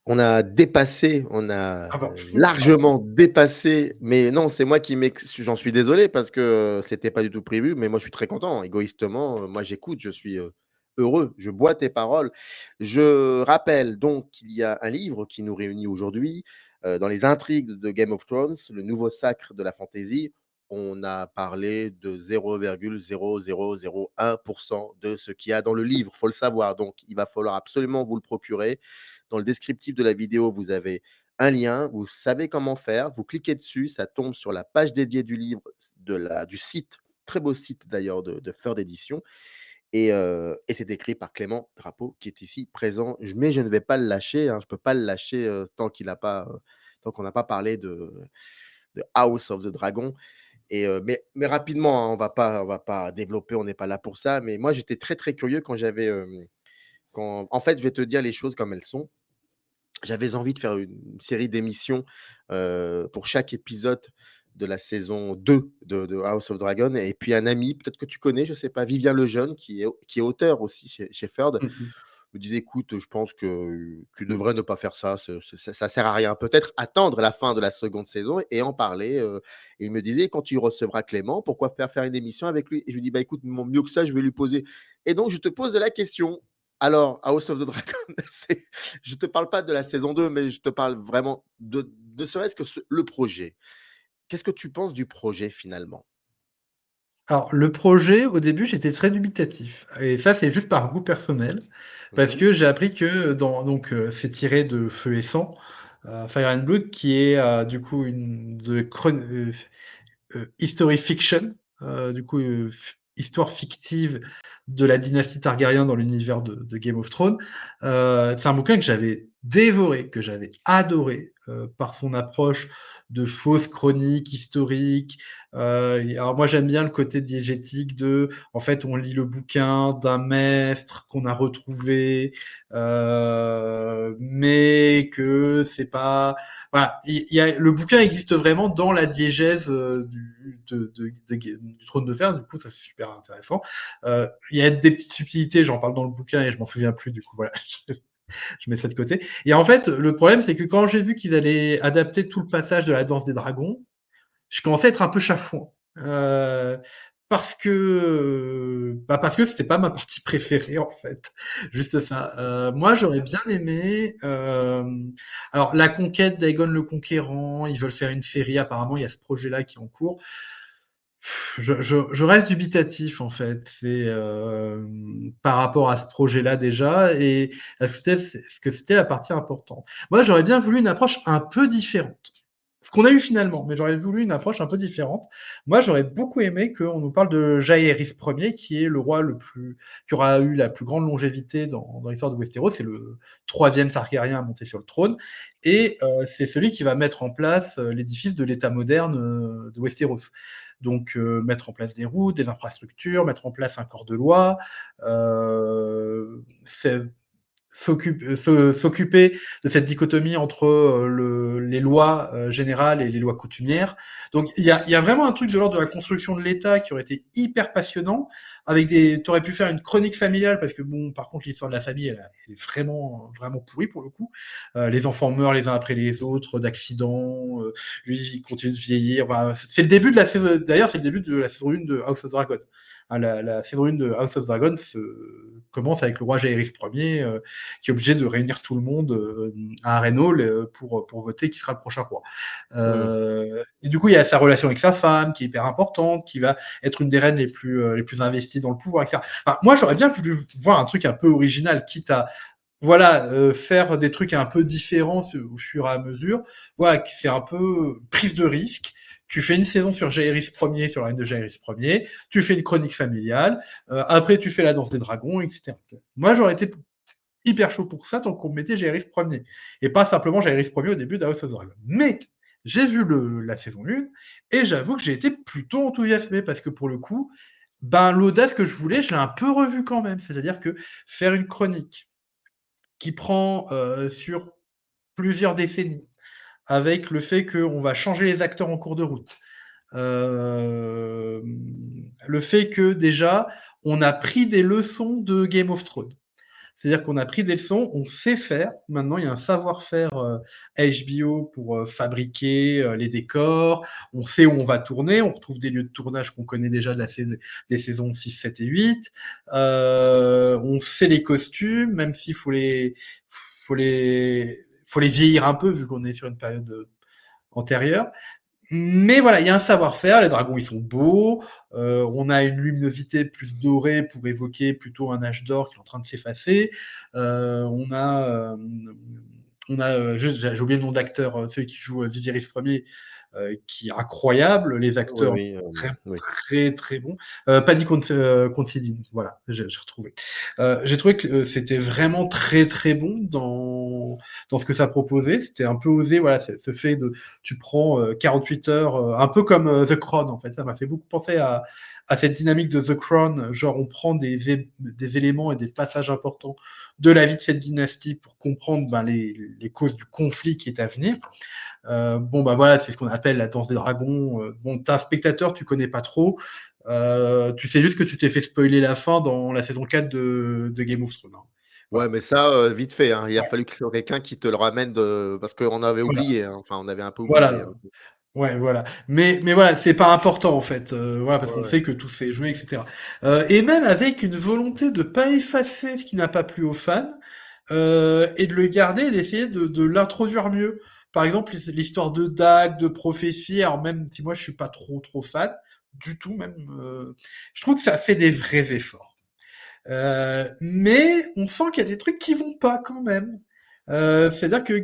On a Ah bah, pardon. largement dépassé, mais non, c'est moi qui j'en suis désolé parce que c'était pas du tout prévu, mais moi je suis très content. Égoïstement, moi j'écoute, je suis heureux, je bois tes paroles. Je rappelle donc qu'il y a un livre qui nous réunit aujourd'hui dans les intrigues de Game of Thrones, le nouveau sacre de la fantasy. On a parlé de 0,0001% de ce qu'il y a dans le livre, faut le savoir. Donc, il va falloir absolument vous le procurer. Dans le descriptif de la vidéo, vous avez un lien, vous savez comment faire, vous cliquez dessus, ça tombe sur la page dédiée du livre, du site, très beau site d'ailleurs de Feur d'édition, et c'est écrit par Clément Drapeau qui est ici présent. Mais je ne vais pas le lâcher, hein, je ne peux pas le lâcher tant qu'on n'a pas parlé de House of the Dragon. Mais rapidement, hein, on va pas développer, on n'est pas là pour ça. Mais moi, j'étais très très curieux en fait, je vais te dire les choses comme elles sont. J'avais envie de faire une série d'émissions pour chaque épisode de la saison 2 de House of Dragon. Et puis un ami, peut-être que tu connais, je ne sais pas, Vivien Lejeune, qui est auteur aussi chez Ferd, Mhm. me disait, écoute, je pense que tu devrais ne pas faire ça, ça sert à rien. Peut-être attendre la fin de la seconde saison et en parler. Et il me disait, quand tu recevras Clément, pourquoi faire une émission avec lui? Et je lui dis, bah écoute, mieux que ça, je vais lui poser. Et donc, je te pose la question. Alors, House of the Dragon, je ne te parle pas de la saison 2, mais je te parle vraiment de serait-ce que le projet. Qu'est-ce que tu penses du projet finalement? Alors, le projet, au début, j'étais très dubitatif. Et ça, c'est juste par goût personnel. Parce Mhm. que j'ai appris que c'est tiré de Feu et Sang, Fire and Blood, qui est du coup history fiction, histoire fictive de la dynastie Targaryen dans l'univers de Game of Thrones. C'est un bouquin que j'avais dévoré, que j'avais adoré par son approche de fausses chroniques historiques. Alors moi j'aime bien le côté diégétique de, en fait on lit le bouquin d'un maître qu'on a retrouvé, mais que c'est pas... Voilà, le bouquin existe vraiment dans la diégèse du Trône de Fer, du coup ça c'est super intéressant. Il y a des petites subtilités, j'en parle dans le bouquin et je m'en souviens plus, du coup voilà, je mets ça de côté. Et en fait, le problème c'est que quand j'ai vu qu'ils allaient adapter tout le passage de la danse des dragons, je commençais à être un peu chafouin. Parce que c'était pas ma partie préférée en fait, juste ça. Moi j'aurais bien aimé. Alors la conquête d'Aegon le Conquérant, ils veulent faire une série apparemment, il y a ce projet-là qui est en cours. Je reste dubitatif en fait, par rapport à ce projet-là déjà et est-ce que c'était la partie importante. Moi j'aurais bien voulu une approche un peu différente. Ce qu'on a eu finalement, mais j'aurais voulu une approche un peu différente. Moi, j'aurais beaucoup aimé qu'on nous parle de Jaehaerys Ier, qui est le roi qui aura eu la plus grande longévité dans l'histoire de Westeros. C'est le troisième Targaryen à monter sur le trône. Et c'est celui qui va mettre en place l'édifice de l'État moderne de Westeros. Donc, mettre en place des routes, des infrastructures, mettre en place un corps de loi, s'occuper de cette dichotomie entre les lois générales et les lois coutumières. Donc il y a vraiment un truc de l'ordre de la construction de l'État qui aurait été hyper passionnant. T'aurais pu faire une chronique familiale parce que bon, par contre l'histoire de la famille, elle est vraiment vraiment pourrie pour le coup. Les enfants meurent les uns après les autres d'accidents. Lui il continue de vieillir. Enfin, c'est le début de la saison. D'ailleurs c'est le début de la saison 1 de House of Dragon. La saison 1 de House of Dragon commence avec le roi Jaehaerys Ier qui est obligé de réunir tout le monde à Harrenhal pour voter qui sera le prochain roi. Et du coup, il y a sa relation avec sa femme qui est hyper importante, qui va être une des reines les plus investies dans le pouvoir, etc. Enfin, moi, j'aurais bien voulu voir un truc un peu original, quitte à faire des trucs un peu différents au fur et à mesure. Voilà, c'est un peu prise de risque. Tu fais une saison sur Jaehaerys Ier, sur la reine de Jaehaerys Ier, tu fais une chronique familiale, après tu fais la danse des dragons, etc. Moi, j'aurais été hyper chaud pour ça tant qu'on mettait Jaehaerys Ier. Et pas simplement Jaehaerys Ier au début d'House of Dragon. Mais j'ai vu la saison 1 et j'avoue que j'ai été plutôt enthousiasmé parce que pour le coup, l'audace que je voulais, je l'ai un peu revue quand même. C'est-à-dire que faire une chronique qui prend sur plusieurs décennies, avec le fait qu'on va changer les acteurs en cours de route, le fait que déjà, on a pris des leçons de Game of Thrones. C'est-à-dire qu'on a pris des leçons, on sait faire. Maintenant, il y a un savoir-faire à HBO pour fabriquer les décors. On sait où on va tourner. On retrouve des lieux de tournage qu'on connaît déjà des saisons 6, 7 et 8. On sait les costumes, même s'il faut les vieillir un peu, vu qu'on est sur une période antérieure. Mais voilà, il y a un savoir-faire, les dragons ils sont beaux, on a une luminosité plus dorée pour évoquer plutôt un âge d'or qui est en train de s'effacer. On a juste, j'ai oublié le nom de l'acteur, celui qui joue Viserys Ier, qui est incroyable, les acteurs Oui, très oui. très très bons. Paddy Considine, voilà, j'ai retrouvé. J'ai trouvé que c'était vraiment très très bon dans ce que ça proposait. C'était un peu osé, voilà, ce fait de tu prends 48 heures, un peu comme The Crown en fait. Ça m'a fait beaucoup penser à cette dynamique de The Crown, genre on prend des éléments et des passages importants de la vie de cette dynastie pour comprendre les causes du conflit qui est à venir. Voilà, c'est ce qu'on appelle la danse des dragons. Bon, t'es un spectateur, tu connais pas trop. Tu sais juste que tu t'es fait spoiler la fin dans la saison 4 de Game of Thrones. Ouais, Voilà. mais ça, vite fait, hein. Il a fallu que ce soit quelqu'un qui te le ramène parce qu'on avait Voilà. oublié, hein. Enfin, on avait un peu oublié, Voilà. hein. Ouais, voilà. Mais voilà, c'est pas important en fait. Voilà, parce Ouais, qu'on ouais. sait que tout s'est joué, etc. Et même avec une volonté de pas effacer ce qui n'a pas plu aux fans, et de le garder et d'essayer de l'introduire mieux. Par exemple, l'histoire de Dag, de prophétie, alors même si moi je suis pas trop fan, du tout même, je trouve que ça fait des vrais efforts. Mais on sent qu'il y a des trucs qui vont pas quand même. C'est-à-dire que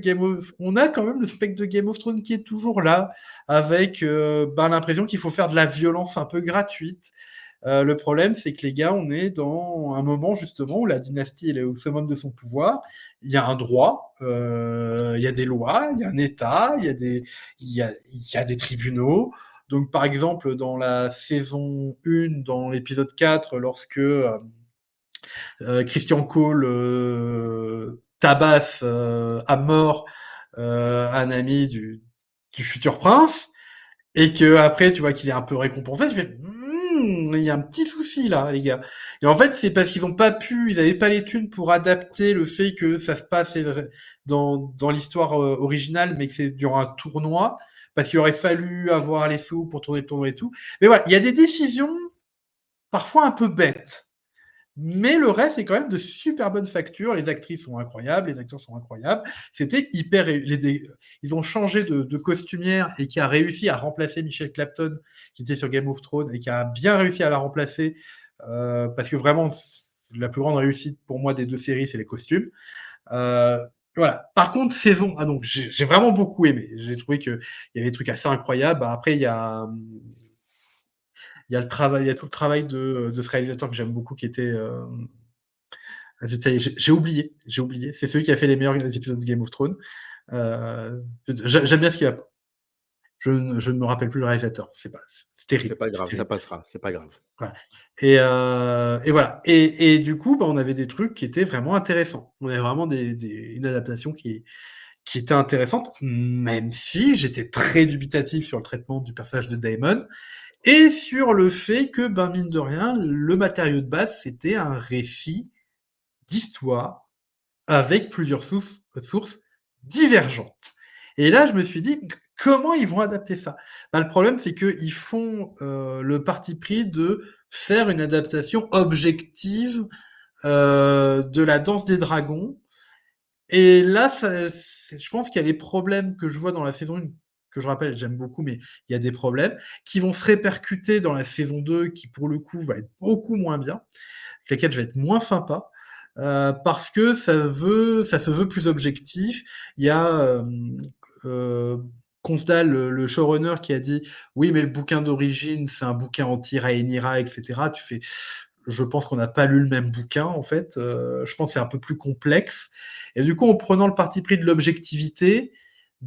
on a quand même le spectre de Game of Thrones qui est toujours là, avec l'impression qu'il faut faire de la violence un peu gratuite. Le problème, c'est que les gars, on est dans un moment justement où la dynastie elle est au summum de son pouvoir. Il y a un droit, il y a des lois, il y a un État, il y a des tribunaux. Donc, par exemple, dans la saison 1, dans l'épisode 4, lorsque Christian Cole tabasse à mort un ami du futur prince, et que après tu vois qu'il est un peu récompensé, tu fais il y a un petit souci là, les gars. Et en fait, c'est parce qu'ils ont pas pu, ils avaient pas les thunes pour adapter le fait que ça se passe dans l'histoire originale, mais que c'est durant un tournoi, parce qu'il aurait fallu avoir les sous pour tourner le tournoi et tout. Mais voilà, il y a des décisions parfois un peu bêtes. Mais le reste est quand même de super bonnes factures. Les actrices sont incroyables, les acteurs sont incroyables. C'était hyper. Ils ont changé de costumière et qui a réussi à remplacer Michelle Clapton, qui était sur Game of Thrones, et qui a bien réussi à la remplacer. Parce que vraiment, la plus grande réussite pour moi des deux séries, c'est les costumes. Voilà. Par contre, saison. Ah, donc, j'ai vraiment beaucoup aimé. J'ai trouvé qu'il y avait des trucs assez incroyables. Après, il y a le travail, il y a tout le travail de ce réalisateur que j'aime beaucoup qui était. J'ai oublié. C'est celui qui a fait les meilleurs épisodes de Game of Thrones. J'aime bien ce qu'il a. Je ne me rappelle plus le réalisateur. C'est terrible. C'est pas grave, ça Terrible. passera, c'est pas grave. Voilà. Et voilà. Et du coup, on avait des trucs qui étaient vraiment intéressants. On avait vraiment une adaptation qui était intéressante, même si j'étais très dubitatif sur le traitement du personnage de Daemon et sur le fait que, mine de rien, le matériau de base, c'était un récit d'histoire avec plusieurs sources divergentes. Et là, je me suis dit, comment ils vont adapter ça? Le problème, c'est qu'ils font le parti pris de faire une adaptation objective de la danse des dragons. Et là, je pense qu'il y a les problèmes que je vois dans la saison 1, que je rappelle, j'aime beaucoup, mais il y a des problèmes, qui vont se répercuter dans la saison 2, qui pour le coup va être beaucoup moins bien, avec laquelle je vais être moins sympa. Parce que ça se veut plus objectif. Il y a euh, Constal, le showrunner, qui a dit oui, mais le bouquin d'origine, c'est un bouquin anti-Rhaenyra, etc. Je pense qu'on n'a pas lu le même bouquin, en fait. Je pense que c'est un peu plus complexe. Et du coup, en prenant le parti pris de l'objectivité,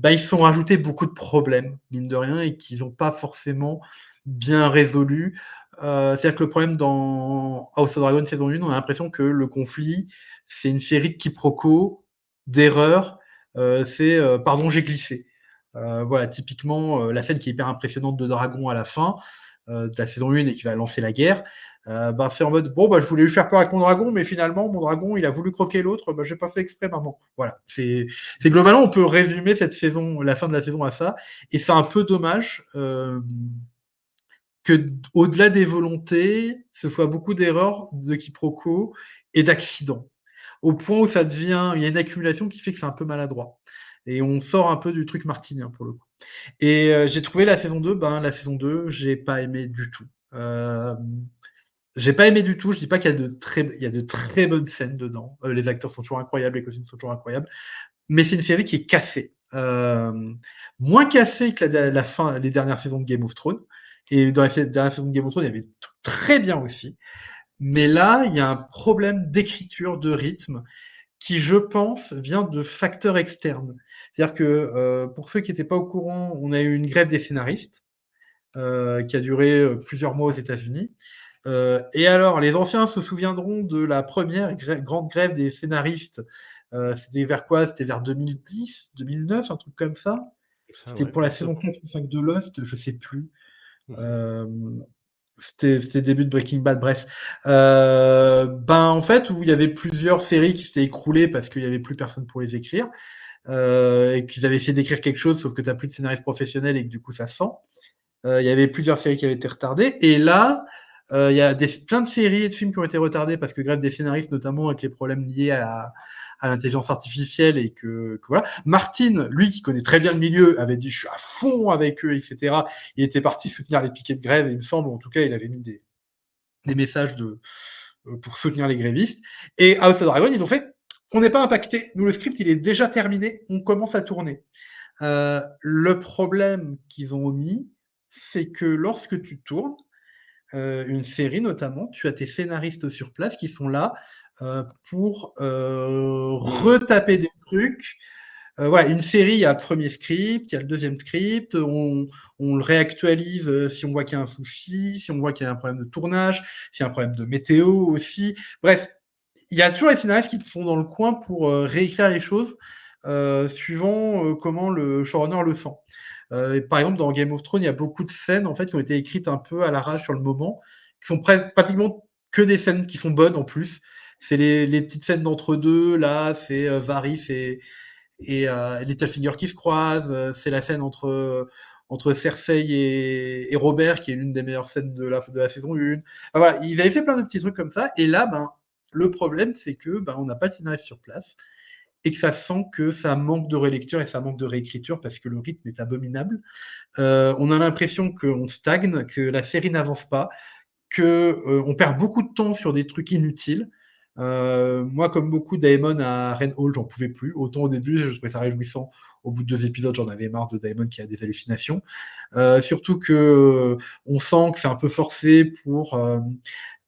ils se sont rajoutés beaucoup de problèmes, mine de rien, et qu'ils n'ont pas forcément bien résolus. C'est-à-dire que le problème dans House of Dragon saison 1, on a l'impression que le conflit, c'est une série de quiproquos, d'erreurs. C'est pardon, j'ai glissé. Voilà, typiquement, la scène qui est hyper impressionnante de Dragon à la fin de la saison 1 et qui va lancer la guerre. C'est en mode je voulais lui faire peur avec mon dragon, mais finalement mon dragon il a voulu croquer l'autre, j'ai pas fait exprès, maman. Voilà, c'est globalement on peut résumer cette saison, la fin de la saison à ça, et c'est un peu dommage que au-delà des volontés, ce soit beaucoup d'erreurs, de quiproquos et d'accidents, au point où ça devient, il y a une accumulation qui fait que c'est un peu maladroit. Et on sort un peu du truc martinien pour le coup. Et j'ai trouvé la saison 2, la saison 2, j'ai pas aimé du tout. J'ai pas aimé du tout. Je dis pas qu'il y a il y a de très bonnes scènes dedans. Les acteurs sont toujours incroyables, les costumes sont toujours incroyables. Mais c'est une série qui est cassée. Moins cassée que la fin, les dernières saisons de Game of Thrones. Et dans les dernières saisons de Game of Thrones, il y avait très bien aussi. Mais là, il y a un problème d'écriture, de rythme, qui, je pense, vient de facteurs externes. C'est-à-dire que, pour ceux qui n'étaient pas au courant, on a eu une grève des scénaristes qui a duré plusieurs mois aux États-Unis. Et alors, les anciens se souviendront de la première grande grève des scénaristes. C'était vers quoi? C'était vers 2010, 2009, un truc comme ça. C'était Ouais, pour la saison 4 ou 5 de Lost, je sais plus. Mmh. Euh, c'était début de Breaking Bad, bref. En fait, où il y avait plusieurs séries qui s'étaient écroulées parce qu'il n'y avait plus personne pour les écrire. Et qu'ils avaient essayé d'écrire quelque chose, sauf que tu n'as plus de scénariste professionnel et que du coup ça sent. Il y avait plusieurs séries qui avaient été retardées. Et là, il y a plein de séries et de films qui ont été retardés parce que grève des scénaristes, notamment avec les problèmes liés à l'intelligence artificielle et que voilà. Martin, lui qui connaît très bien le milieu, avait dit je suis à fond avec eux, etc. Il était parti soutenir les piquets de grève, il me semble, en tout cas, il avait mis des messages pour soutenir les grévistes. Et House of Dragon, ils ont fait on n'est pas impacté. Nous, le script, il est déjà terminé. On commence à tourner. Le problème qu'ils ont omis, c'est que lorsque tu tournes, une série notamment, tu as tes scénaristes sur place qui sont là pour retaper des trucs. Voilà, une série, il y a le premier script, il y a le deuxième script, on le réactualise si on voit qu'il y a un souci, si on voit qu'il y a un problème de tournage, s'il y a un problème de météo aussi. Bref, il y a toujours les scénaristes qui sont dans le coin pour réécrire les choses suivant comment le showrunner le sent. Par exemple, dans Game of Thrones, il y a beaucoup de scènes en fait, qui ont été écrites un peu à l'arrache sur le moment, qui sont pratiquement que des scènes qui sont bonnes en plus. C'est les petites scènes d'entre-deux, là, c'est Varys et Littlefinger qui se croisent. C'est la scène entre Cersei et Robert, qui est l'une des meilleures scènes de la saison 1. Enfin, voilà, ils avaient fait plein de petits trucs comme ça. Et là, le problème, c'est que on n'a pas de scénariste sur place et que ça sent que ça manque de relecture et ça manque de réécriture parce que le rythme est abominable. On a l'impression qu'on stagne, que la série n'avance pas, qu'on perd beaucoup de temps sur des trucs inutiles. Moi, comme beaucoup, Daemon à Hall, j'en pouvais plus. Autant au début, je trouvais ça réjouissant. Au bout de 2 épisodes, j'en avais marre de Daemon qui a des hallucinations. Surtout que on sent que c'est un peu forcé pour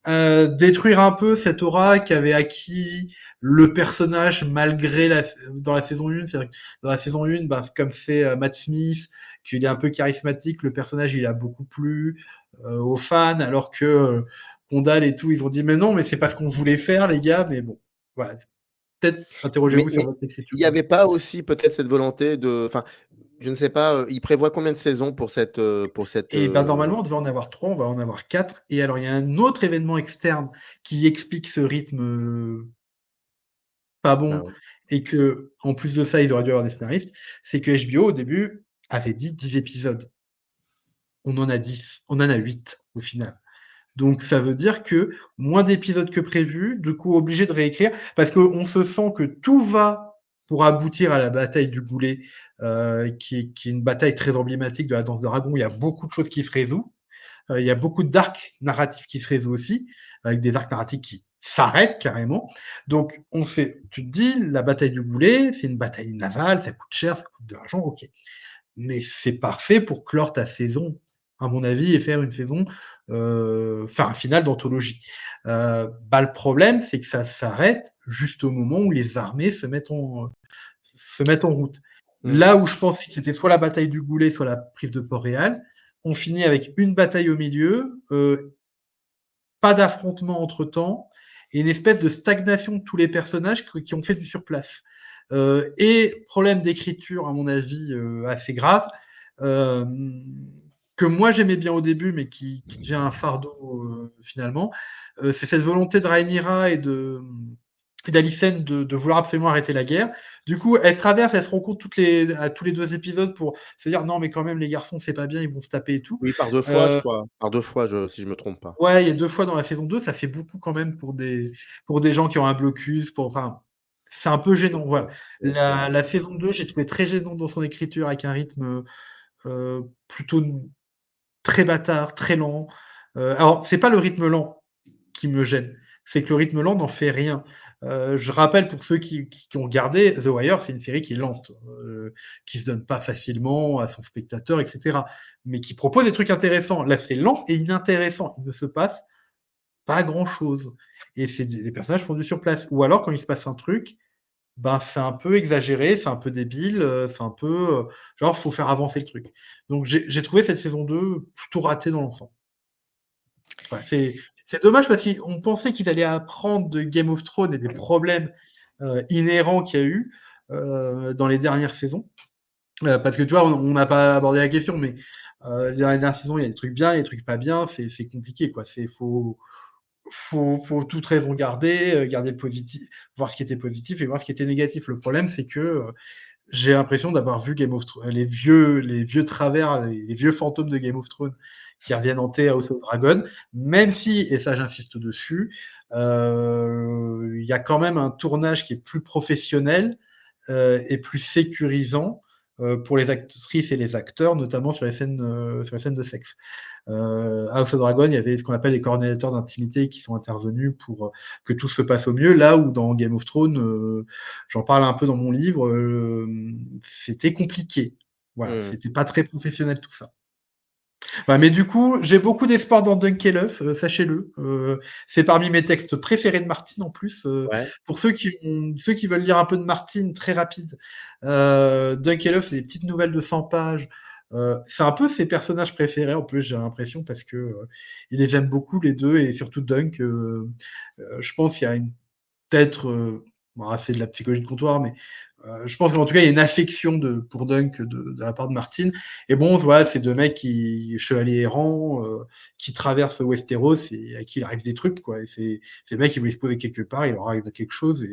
détruire un peu cette aura qu'avait acquis le personnage malgré dans la saison 1. C'est-à-dire que dans la saison 1, comme c'est Matt Smith, qu'il est un peu charismatique, le personnage il a beaucoup plu aux fans, alors que Condal et tout, ils ont dit mais non, mais c'est pas ce qu'on voulait faire, les gars, mais bon, voilà. Peut-être interrogez-vous sur Mais votre écriture. il n'y avait pas aussi peut-être cette volonté de, enfin, je ne sais pas, il prévoit combien de saisons pour cette, Et normalement, on devait en avoir 3, on va en avoir 4. Et alors, il y a un autre événement externe qui explique ce rythme pas ah bon, ouais. et que en plus de ça, ils auraient dû avoir des scénaristes, c'est que HBO, au début, avait dit 10 épisodes. On en a 10, on en a 8 au final. Donc ça veut dire que moins d'épisodes que prévu, du coup obligé de réécrire, parce qu'on se sent que tout va pour aboutir à la bataille du Goulet, qui est une bataille très emblématique de la Danse de Dragon. Il y a beaucoup de choses qui se résolvent. Il y a beaucoup d'arcs narratifs qui se résolvent aussi, avec des arcs narratifs qui s'arrêtent carrément. Donc tu te dis, la bataille du Goulet, c'est une bataille navale, ça coûte cher, ça coûte de l'argent, ok. Mais c'est parfait pour clore ta saison, à mon avis, et faire une saison, un final d'anthologie. Le problème, c'est que ça s'arrête juste au moment où les armées se mettent en route. Mmh. Là où je pensais que c'était soit la bataille du Goulet, soit la prise de Port-Réal, on finit avec une bataille au milieu, pas d'affrontement entre-temps, et une espèce de stagnation de tous les personnages qui ont fait du surplace. Et problème d'écriture, à mon avis, assez grave, que moi j'aimais bien au début, mais qui devient un fardeau finalement, c'est cette volonté de Rhaenyra et d'Alicent de vouloir absolument arrêter la guerre. Du coup, elles se rencontrent à tous les 2 épisodes pour se dire non, mais quand même, les garçons, c'est pas bien, ils vont se taper et tout. Oui, par 2 fois, je crois. Par 2 fois, si je me trompe pas. Ouais, il y a 2 fois dans la saison 2, ça fait beaucoup quand même pour des gens qui ont un blocus, c'est un peu gênant, voilà. La saison 2, j'ai trouvé très gênante dans son écriture avec un rythme, plutôt très bâtard, très lent. Alors c'est pas le rythme lent qui me gêne, c'est que le rythme lent n'en fait rien. Je rappelle pour ceux qui ont regardé, The Wire, c'est une série qui est lente, qui se donne pas facilement à son spectateur, et cetera, mais qui propose des trucs intéressants. Là, c'est lent et inintéressant. Il ne se passe pas grand-chose et les personnages font du surplace. Ou alors quand il se passe un truc, c'est un peu exagéré, c'est un peu débile, c'est un peu, genre faut faire avancer le truc. Donc j'ai trouvé cette saison 2 plutôt ratée dans l'ensemble. Voilà, c'est dommage parce qu'on pensait qu'ils allaient apprendre de Game of Thrones et des problèmes, inhérents qu'il y a eu, dans les dernières saisons. Parce que tu vois, on n'a pas abordé la question, mais, les dernières saisons, il y a des trucs bien, il y a des trucs pas bien, c'est compliqué quoi. Faut toute raison garder, garder le positif, voir ce qui était positif et voir ce qui était négatif. Le problème, c'est que j'ai l'impression d'avoir vu Game of Thrones, les vieux travers, les vieux fantômes de Game of Thrones qui reviennent hanter House of Dragon, même si, et ça j'insiste dessus, il y a quand même un tournage qui est plus professionnel et plus sécurisant pour les actrices et les acteurs, notamment sur les scènes de sexe. House of Dragon, il y avait ce qu'on appelle les coordinateurs d'intimité qui sont intervenus pour que tout se passe au mieux. Là où dans Game of Thrones, j'en parle un peu dans mon livre, c'était compliqué. Voilà, c'était pas très professionnel tout ça. Ouais, mais du coup, j'ai beaucoup d'espoir dans Dunkelhoff, sachez-le. C'est parmi mes textes préférés de Martin en plus. Ouais. Pour ceux qui veulent lire un peu de Martin, très rapide, Dunkelhoff, c'est des petites nouvelles de 100 pages. C'est un peu ses personnages préférés en plus, j'ai l'impression, parce que il les aime beaucoup les deux, et surtout Dunk. Je pense qu'il y a peut-être, c'est de la psychologie de comptoir, mais je pense qu'en tout cas, il y a une affection pour Dunk de la part de Martin. Et bon, voilà, c'est deux mecs chevaliers errants, qui traversent Westeros et à qui il arrive des trucs, quoi. Et c'est des mecs qui voulaient se poser quelque part, il leur arrive quelque chose.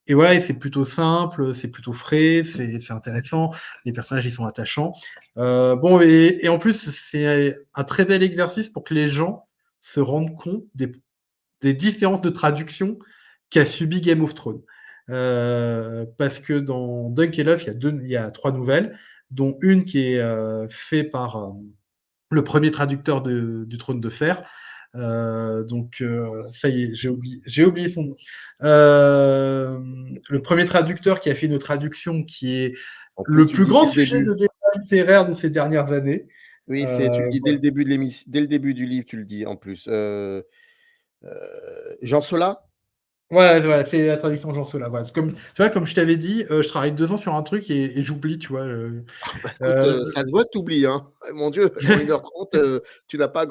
Et voilà, et c'est plutôt simple, c'est plutôt frais, c'est intéressant. Les personnages, ils sont attachants. Bon, et en plus, c'est un très bel exercice pour que les gens se rendent compte des différences de traduction qu'a subi Game of Thrones. Parce que dans Dunk et Love, il y a 3 nouvelles, dont une qui est faite par le premier traducteur du Trône de Fer. Ça y est, j'ai oublié son nom. Le premier traducteur qui a fait une traduction qui est En plus, le tu le plus dis grand dès le sujet début. de débat littéraire de ces dernières années. Oui, tu le dis dès Voilà. le début de l'émission, dès le début du livre, tu le dis en plus. Jean Sola? Voilà, c'est la traduction Jean Sola. Voilà. Tu vois, comme je t'avais dit, je travaille 2 ans sur un truc et j'oublie, tu vois. Bah, écoute, Euh, ça se voit que tu oublies, hein. Mon Dieu, en 1h30, tu n'as pas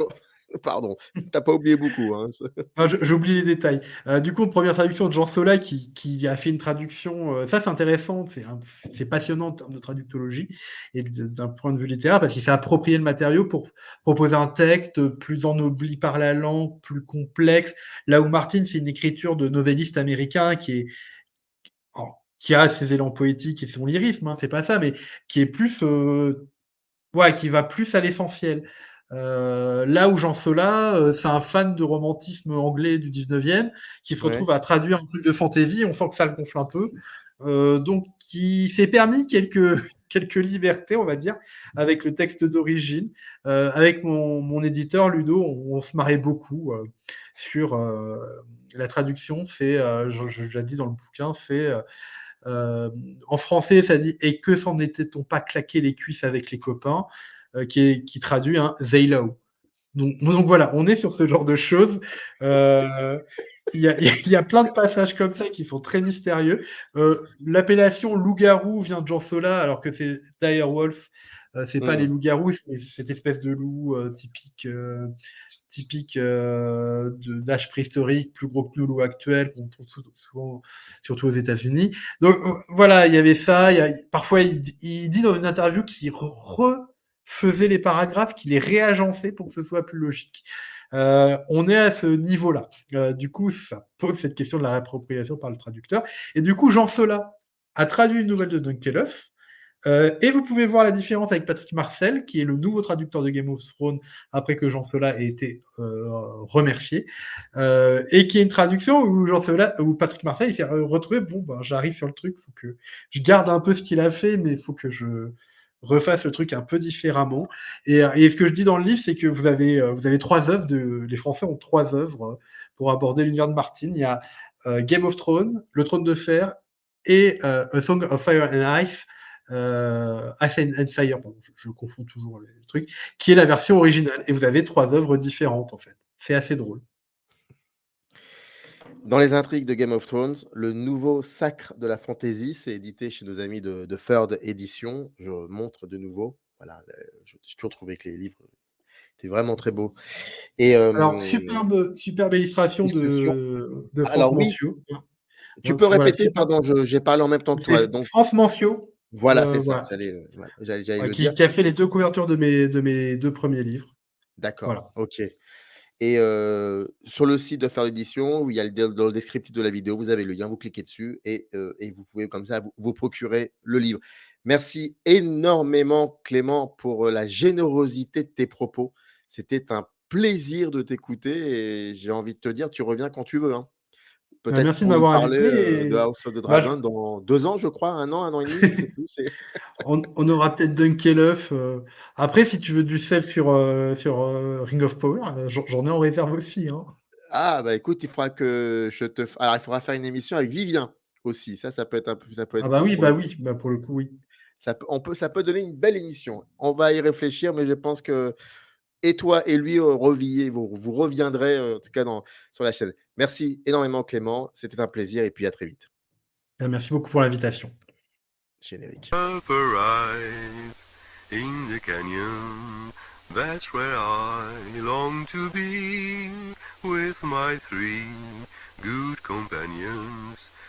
pardon, tu as pas oublié beaucoup, hein. Non, j'oublie les détails. Du coup, première traduction de Jean Sola qui a fait une traduction. Ça, c'est intéressant, c'est passionnant en termes de traductologie et d'un point de vue littéraire parce qu'il s'est approprié le matériau pour proposer un texte plus ennobli par la langue, plus complexe. Là où Martin, c'est une écriture de novelliste américain qui a ses élans poétiques et son lyrisme, hein, c'est pas ça, mais qui est plus ouais, qui va plus à l'essentiel. Là où Jean Sola, c'est un fan de romantisme anglais du 19e, qui se Ouais. retrouve à traduire un truc de fantaisie, on sent que ça le gonfle un peu. Donc, qui s'est permis quelques, quelques libertés, on va dire, avec le texte d'origine. Avec mon éditeur, Ludo, on se marrait beaucoup sur la traduction. Je l'ai dit dans le bouquin, en français, ça dit et que s'en était-on pas claqué les cuisses avec les copains, qui traduit un they low. Donc voilà, on est sur ce genre de choses. Il y a plein de passages comme ça qui sont très mystérieux. L'appellation loup-garou vient de Jean Sola, alors que c'est Dire Wolf. C'est pas les Mmh. loups-garous, c'est cette espèce de loup typique d'âge préhistorique, plus gros que nos loups actuels, qu'on trouve souvent, surtout aux États-Unis. Donc voilà, il y avait ça. Parfois, il dit dans une interview qu'il refaisait les paragraphes, qu'il les réagençait pour que ce soit plus logique. On est à ce niveau-là. Du coup, ça pose cette question de la réappropriation par le traducteur. Et du coup, Jean Sola a traduit une nouvelle de Dunkelhoff. Et vous pouvez voir la différence avec Patrick Marcel, qui est le nouveau traducteur de Game of Thrones après que Jean Sola ait été remercié, et qui est une traduction où où Patrick Marcel il s'est retrouvé, bon, ben, j'arrive sur le truc, faut que je garde un peu ce qu'il a fait, mais il faut que je refasse le truc un peu différemment. Et ce que je dis dans le livre, c'est que vous avez 3 œuvres, les Français ont 3 œuvres pour aborder l'univers de Martin. Il y a Game of Thrones, Le Trône de Fer et A Song of Fire and Ice, Ice and Fire, pardon, je confonds toujours les trucs, qui est la version originale. Et vous avez 3 œuvres différentes, en fait. C'est assez drôle. Dans les intrigues de Game of Thrones, le nouveau sacre de la fantasy, c'est édité chez nos amis de Third Edition. Je montre de nouveau. Voilà, j'ai toujours trouvé que les livres étaient vraiment très beaux. Et Alors, superbe illustration illustration. de France Alors oui, Mancio. tu peux Voilà, répéter, pardon, j'ai parlé en même temps que c'est toi. Donc France Mancio, voilà, c'est ça. voilà, Voilà, j'allais le dire. qui a fait les 2 couvertures de mes 2 premiers livres. D'accord, Voilà. OK. Et sur le site de Faire l'édition, où il y a dans le descriptif de la vidéo, vous avez le lien, vous cliquez dessus et vous pouvez comme ça vous procurer le livre. Merci énormément Clément pour la générosité de tes propos. C'était un plaisir de t'écouter et j'ai envie de te dire, tu reviens quand tu veux, hein. peut-être Merci de pour nous m'avoir parler invité. de Et House of the bah, Dragon dans 2 ans, je crois, un an et demi, je sais plus. on aura peut-être Dunkelhoff. Après, si tu veux du self sur Ring of Power, j'en ai en réserve aussi. Hein. Ah, bah écoute, il faudra que je te. Alors, il faudra faire une émission avec Vivien aussi. Ça peut être un peu, ça peut Ah être cool pour le coup. oui, bah pour le coup, oui. Ça peut donner une belle émission. On va y réfléchir, mais je pense que et toi et lui vous reviendrez en tout cas sur la chaîne. Merci énormément Clément, c'était un plaisir et puis à très vite. Merci beaucoup pour l'invitation. Générique. Up arrive in the canyon, that's where I long to be, with my three good companions.